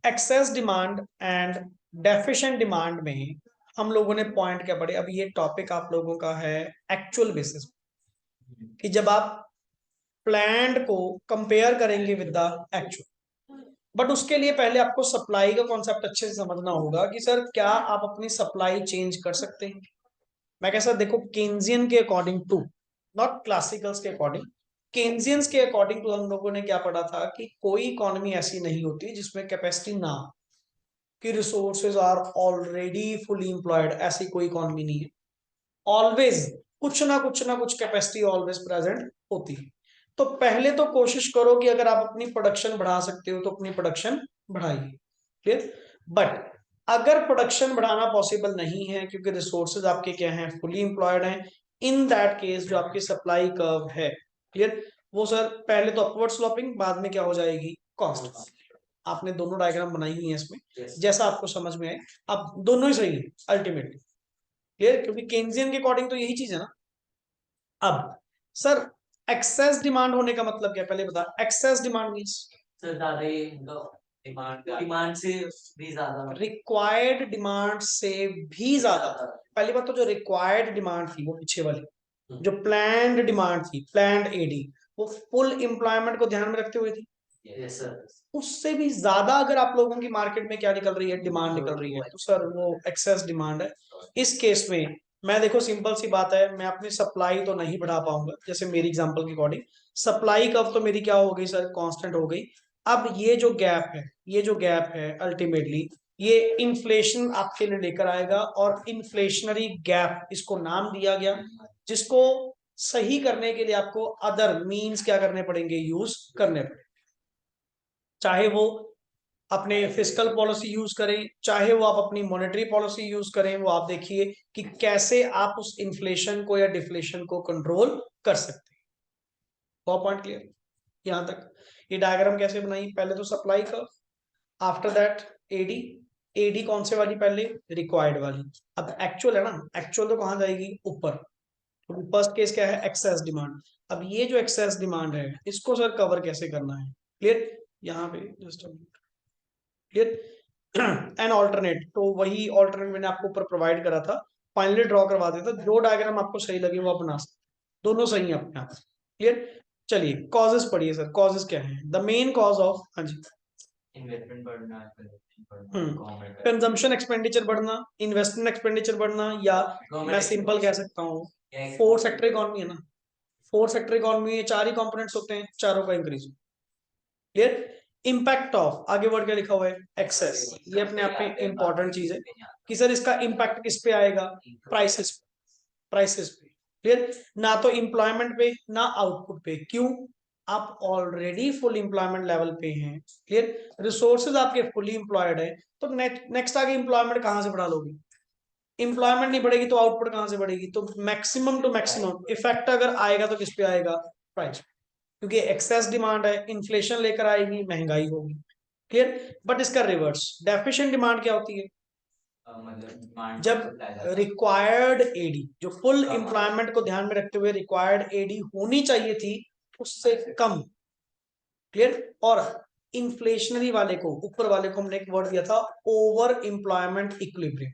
excess demand and deficient demand में हम लोगों ने पॉइंट क्या पढ़े। अब ये टॉपिक आप लोगों का है एक्चुअल बेसिस, कि जब आप प्लान्ड को कंपेयर करेंगे विद द एक्चुअल। बट उसके लिए पहले आपको सप्लाई का कॉन्सेप्ट अच्छे से समझना होगा कि सर क्या आप अपनी सप्लाई चेंज कर सकते हैं। मैं कैसा, देखो केन्जियन के अकॉर्डिंग टू, नॉट क्लासिकल्स के अकॉर्डिंग, केन्जियंस के अकॉर्डिंग टू हम लोगों ने क्या पढ़ा था कि कोई इकोनॉमी ऐसी नहीं होती जिसमें कैपेसिटी ना हो, कि resources are already fully employed, ऐसी कोई इकोनॉमी नहीं है। ऑलवेज कुछ ना कुछ ना कुछ कैपेसिटी ऑलवेज प्रेजेंट होती है। तो पहले तो कोशिश करो कि अगर आप अपनी प्रोडक्शन बढ़ा सकते हो तो अपनी प्रोडक्शन बढ़ाइए। क्लियर। बट अगर प्रोडक्शन बढ़ाना पॉसिबल नहीं है क्योंकि रिसोर्सेज आपके क्या हैं, फुली एम्प्लॉयड हैं, इन दैट केस जो आपकी सप्लाई कर्व है, क्लियर, वो सर पहले तो अपवर्ड स्लोपिंग, बाद में क्या हो जाएगी, कॉस्ट। आपने दोनों डायग्राम बनाई हुई है इसमें, जैसा आपको समझ में आए। आप दोनों ही सही है अल्टीमेटली, क्लियर, क्योंकि केन्जियन के अकॉर्डिंग तो यही चीज है ना। अब सर एक्सेस डिमांड होने का मतलब क्या, पहले बता। एक्सेस डिमांड मींस सर ज्यादा ये डिमांड से भी ज्यादा, रिक्वायर्ड डिमांड से भी ज्यादा। पहली बात तो जो रिक्वायर्ड डिमांड थी वो पीछे वाली, जो प्लान्ड डिमांड थी, प्लान्ड एडी, वो फुल एम्प्लॉयमेंट को ध्यान में रखते हुए थी। Yes sir. उससे भी ज्यादा अगर आप लोगों की मार्केट में क्या निकल रही है, डिमांड निकल रही है, तो सर वो एक्सेस डिमांड है। इस केस में मैं देखो सिंपल सी बात है, मैं अपनी सप्लाई तो नहीं बढ़ा पाऊंगा, जैसे मेरी एग्जांपल के अकॉर्डिंग सप्लाई कब तो मेरी क्या हो गई सर, कांस्टेंट हो गई। अब ये जो गैप है, ये जो गैप है अल्टीमेटली ये इन्फ्लेशन आपके लिए लेकर आएगा, और इन्फ्लेशनरी गैप इसको नाम दिया गया, जिसको सही करने के लिए आपको अदर मीन्स क्या करने पड़ेंगे, यूज करने पड़ेंगे। चाहे वो अपने फिस्कल पॉलिसी यूज करें, चाहे वो आप अपनी मॉनेटरी पॉलिसी यूज करें, वो आप देखिए कि कैसे आप उस इन्फ्लेशन को या डिफ्लेशन को कंट्रोल कर सकते हैं। वो पॉइंट क्लियर यहां तक। ये डायग्राम कैसे बनाई, पहले तो सप्लाई का, आफ्टर दैट एडी। एडी कौन से वाली, पहले रिक्वायर्ड वाली। अब एक्चुअल है ना, एक्चुअल तो कहां जाएगी, ऊपर। फर्स्ट केस क्या है, एक्सेस डिमांड। अब ये जो एक्सेस डिमांड है इसको सर कवर कैसे करना है, क्लियर। यहाँ पे जस्ट क्लियर एन ऑल्टरनेट, तो वही ऑल्टरनेट मैंने आपको ऊपर प्रोवाइड करा था, फाइनली ड्रॉ करवा देता, जो डायग्राम आपको सही लगे वो आप बना सकते, दोनों सही है अपने आप, क्लियर। चलिए कॉजेस पढ़िए सर, कॉजेस क्या है, द मेन कॉज ऑफ, हाँ जी, इन्वेस्टमेंट बढ़ना, गवर्नमेंट कंजम्पशन एक्सपेंडिचर बढ़ना, इन्वेस्टमेंट एक्सपेंडिचर बढ़ना, या मैं सिंपल कह सकता हूँ फोर सेक्टर इकोनॉमी है ना, फोर सेक्टर इकोनॉमी में चार ही कंपोनेंट्स होते हैं, चारों का इंक्रीज, क्लियर। इम्पैक्ट ऑफ, आगे वर्ड क्या लिखा हुआ है, एक्सेस, ये अपने आप में इंपॉर्टेंट चीज है कि सर इसका इम्पैक्ट किस पे आएगा, प्राइसेस, प्राइसेस पे, क्लियर। ना तो एम्प्लॉयमेंट पे ना आउटपुट पे, क्यों, आप ऑलरेडी फुल एम्प्लॉयमेंट लेवल पे हैं, क्लियर। रिसोर्सेज आपके फुली एम्प्लॉयड है, तो नेक्स्ट आगे एम्प्लॉयमेंट कहां से बढ़ा लोगे, एम्प्लॉयमेंट नहीं बढ़ेगी तो आउटपुट कहां से बढ़ेगी, तो मैक्सिमम टू मैक्सिमम इफेक्ट अगर आएगा तो किस पे आएगा, प्राइस, क्योंकि एक्सेस डिमांड है, इन्फ्लेशन लेकर आएगी, महंगाई होगी, क्लियर। बट इसका रिवर्स डेफिशिएंट डिमांड क्या होती है, जब रिक्वायर्ड एडी, जो फुल एम्प्लॉयमेंट को ध्यान में रखते हुए रिक्वायर्ड एडी होनी चाहिए थी उससे कम, क्लियर। और इन्फ्लेशनरी वाले को, ऊपर वाले को हमने एक वर्ड दिया था, ओवर एम्प्लॉयमेंट इक्विलिब्रियम,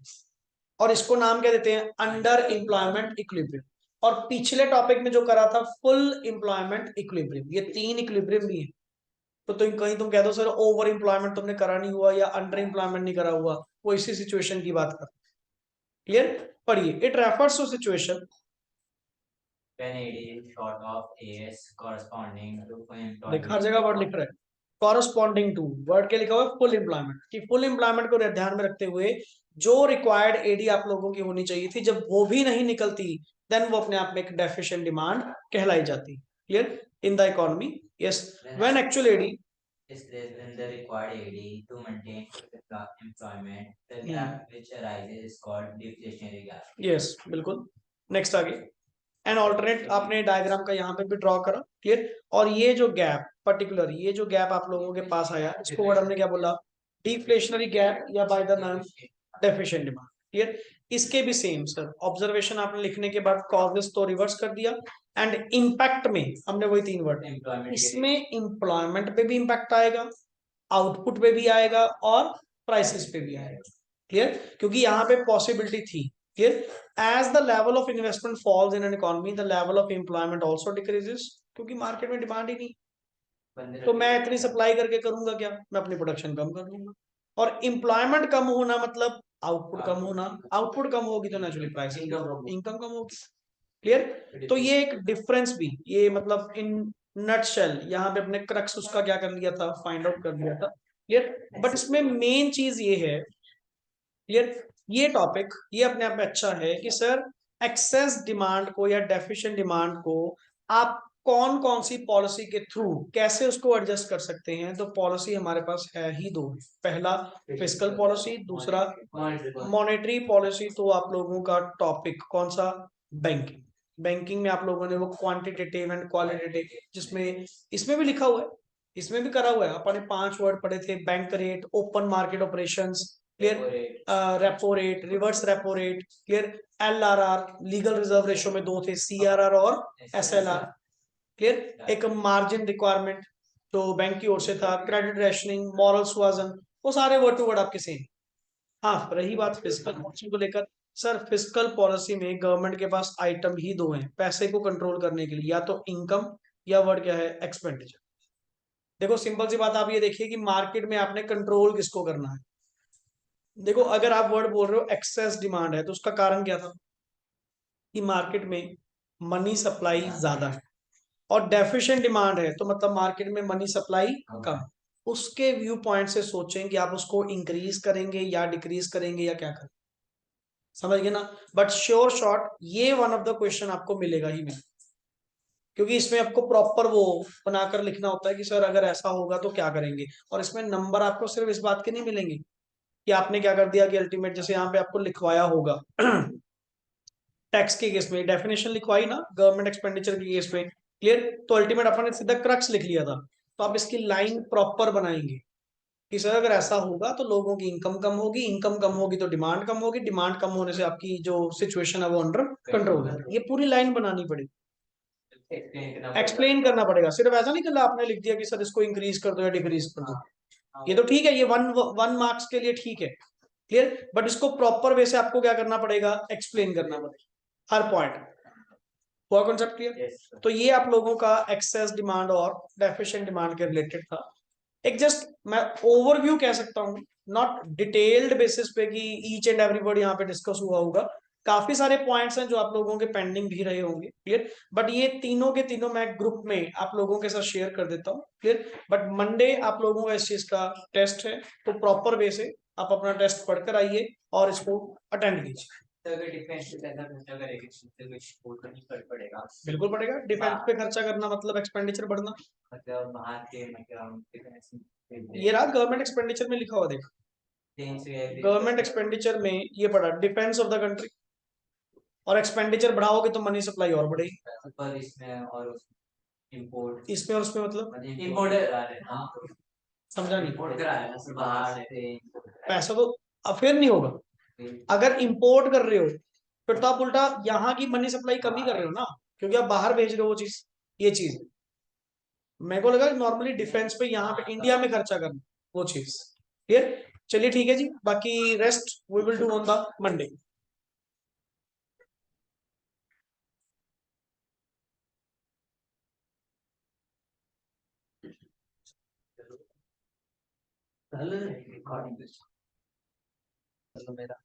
और इसको नाम क्या देते हैं, अंडर एम्प्लॉयमेंट इक्विलिब्रियम। और पिछले टॉपिक में जो करा था फुल एम्प्लॉयमेंट इक्विलिब्रियम, ये तीन इक्विलिब्रियम भी है, तो तुम कहीं तुम कह दो सर ओवर एम्प्लॉयमेंट तुमने करा नहीं हुआ या अंडर एम्प्लॉयमेंट नहीं करा हुआ, वो इसी सिचुएशन की बात कर, क्लियर। पढ़िए, it refers to situation when AD is short of AS corresponding to full देख हर employment. जगह वर्ड लिख रहा है, कॉरस्पॉन्डिंग टू, वर्ड के लिखा हुआ है फुल एम्प्लॉयमेंट, कि फुल एम्प्लॉयमेंट को ध्यान में रखते हुए जो रिक्वायर्ड एडी आप लोगों की होनी चाहिए थी, जब वो भी नहीं निकलती, देन वो अपने आप में एक डेफिशिएंट डिमांड कहलाई जाती, clear, in the economy. Yes, when actual AD is less than the required AD to maintain employment, the gap which arises is called deflationary gap. Yes बिल्कुल। नेक्स्ट आगे, एन ऑल्टरनेट, आपने diagram का यहाँ पे भी draw करा, clear. और ये जो गैप पर्टिकुलर, ये जो गैप आप लोगों के पास आया, इसको वर्ड हमने क्या बोला, डिफ्लेशनरी गैप, या बाय द नाम डेफिशिएंट डिमांड, क्लियर। इसके भी सेम सर ऑब्जर्वेशन आपने लिखने के बाद कॉजेस तो रिवर्स कर दिया, एंड इम्पैक्ट में हमने वही तीन वर्ड, इसमें एम्प्लॉयमेंट पे भी इम्पैक्ट आएगा, आउटपुट पे भी आएगा, और प्राइसेस पे भी आएगा, क्लियर। क्योंकि यहाँ पे पॉसिबिलिटी थी, clear, as the level of investment falls in an economy the level of employment also decreases, क्योंकि मार्केट में डिमांड ही नहीं, तो मैं इतनी सप्लाई करके करूंगा क्या, मैं अपनी प्रोडक्शन कम कर लूंगा, और एम्प्लॉयमेंट कम होना मतलब आउटपुट कम होना, आउटपुट कम होगी तो नेचुरली प्राइस इनकम कम होगी, क्लियर। तो ये एक डिफरेंस भी, ये मतलब इन नटशेल यहाँ पे अपने क्रक्स उसका क्या कर लिया था, फाइंड आउट कर लिया था, क्लियर। बट इसमें मेन चीज ये है, क्लियर, ये टॉपिक ये अपने आप में अच्छा है कि सर एक्सेस डिमांड को या डेफिशिएंट डिमांड को आप कौन कौन सी पॉलिसी के थ्रू कैसे उसको एडजस्ट कर सकते हैं, तो पॉलिसी हमारे पास है ही दो, पहला फिस्कल पॉलिसी, दूसरा मॉनेटरी पॉलिसी। तो आप लोगों का टॉपिक कौन सा, बैंकिंग, बैंकिंग में आप लोगों ने वो क्वांटिटेटिव एंड क्वालिटेटिव, जिसमें इसमें भी लिखा हुआ है, इसमें भी करा हुआ है, अपने 5 वर्ड पढ़े थे, bank rate, open market operations, clear, repo rate, reverse repo rate, clear, LRR, legal reserve ratio में 2 थे, CRR और SLR, क्लियर, एक मार्जिन रिक्वायरमेंट तो बैंक की ओर से था, क्रेडिट रेशनिंग, मॉरल सुआजन, वो सारे वर्ड टू वर्ड आपके सेम। हाँ, रही बात फिस्कल पॉलिसी को लेकर, सर फिस्कल पॉलिसी में गवर्नमेंट के पास आइटम ही दो हैं पैसे को कंट्रोल करने के लिए, या तो इनकम या वर्ड क्या है, एक्सपेंडिचर। देखो सिंपल सी बात, आप ये देखिए कि मार्केट में आपने कंट्रोल किसको करना है। देखो अगर आप वर्ड बोल रहे हो एक्सेस डिमांड है, तो उसका कारण क्या था, कि मार्केट में मनी सप्लाई ज्यादा है और डेफिशिएंट डिमांड है, तो मतलब मार्केट में मनी सप्लाई कम, उसके व्यू पॉइंट से सोचें कि आप उसको इंक्रीज करेंगे या डिक्रीज करेंगे या क्या करेंगे, समझ गए ना। बट श्योर शॉर्ट ये वन ऑफ द क्वेश्चन आपको मिलेगा ही मिलेगा, क्योंकि इसमें आपको प्रॉपर वो बनाकर लिखना होता है कि सर अगर ऐसा होगा तो क्या करेंगे। और इसमें नंबर आपको सिर्फ इस बात के नहीं मिलेंगे कि आपने क्या कर दिया कि अल्टीमेट, जैसे यहाँ पे आपको लिखवाया होगा टैक्स के केस में डेफिनेशन लिखवाई ना, गवर्नमेंट एक्सपेंडिचर के केस में, क्लियर। तो अल्टीमेट अपन ने सीधा क्रक्स लिख लिया था, तो आप इसकी लाइन प्रॉपर बनाएंगे कि सर अगर ऐसा होगा तो लोगों की इनकम कम होगी, इनकम कम होगी तो डिमांड कम होगी, डिमांड कम होने से आपकी जो सिचुएशन है वो अंडर कंट्रोल है। ये पूरी लाइन बनानी पड़ेगी, एक्सप्लेन करना पड़ेगा। सिर्फ ऐसा नहीं करना आपने लिख दिया कि सर इसको इंक्रीज कर दो या डिक्रीज कर दो, ये तो ठीक है, ये वन मार्क्स के लिए ठीक है, क्लियर। बट इसको प्रॉपर वे से आपको क्या करना पड़ेगा, एक्सप्लेन करना पड़ेगा हर पॉइंट। हुआ कॉन्सेप्ट क्लियर। तो ये आप लोगों का एक्सेस डिमांड और डेफिशिएंट डिमांड के रिलेटेड था। एक जस्ट मैं ओवरव्यू कह सकता हूँ, नॉट डिटेल्ड बेसिस पे कि ईच एंड एवरी वर्ड यहाँ पे डिस्कस हुआ होगा। काफी सारे पॉइंट्स हैं जो आप लोगों के पेंडिंग भी रहे होंगे, क्लियर। बट ये तीनों के तीनों मैं ग्रुप में आप लोगों के साथ शेयर कर देता हूँ, क्लियर। बट मंडे आप लोगों का इस चीज का टेस्ट है, तो प्रॉपर वे से आप अपना टेस्ट पढ़कर आइए और इसको अटेंड कीजिए। तो अगर डिफेंस पे ज्यादा खर्चा करेंगे तो कुछ और करनी पड़ेगा। बिल्कुल पड़ेगा, डिफेंस पे खर्चा करना मतलब एक्सपेंडिचर बढ़ना। मतलब बाहर के मतलब डिफेंस ये रहा गवर्नमेंट एक्सपेंडिचर में लिखा हुआ, देखो गवर्नमेंट एक्सपेंडिचर में ये पड़ा डिफेंस ऑफ द कंट्री, और एक्सपेंडिचर बढ़ाओगे तो मनी सप्लाई और बढ़ेगी। पर इसमें और इम्पोर्ट, इसमें और उसमें मतलब इम्पोर्ट समझा नहीं। इम्पोर्ट करा है ना बाहर से पैसा तो अब फिर नहीं होगा, अगर इंपोर्ट कर रहे हो फिर तो आप उल्टा यहाँ की मनी सप्लाई कम ही कर रहे हो ना, क्योंकि आप बाहर भेज रहे हो वो चीज। ये चीज मेरे को लगा नॉर्मली डिफेंस पे यहाँ पे इंडिया में खर्चा करना वो चीज, क्लियर। चलिए ठीक है जी, बाकी rest we will do on the Monday. Recording मेरा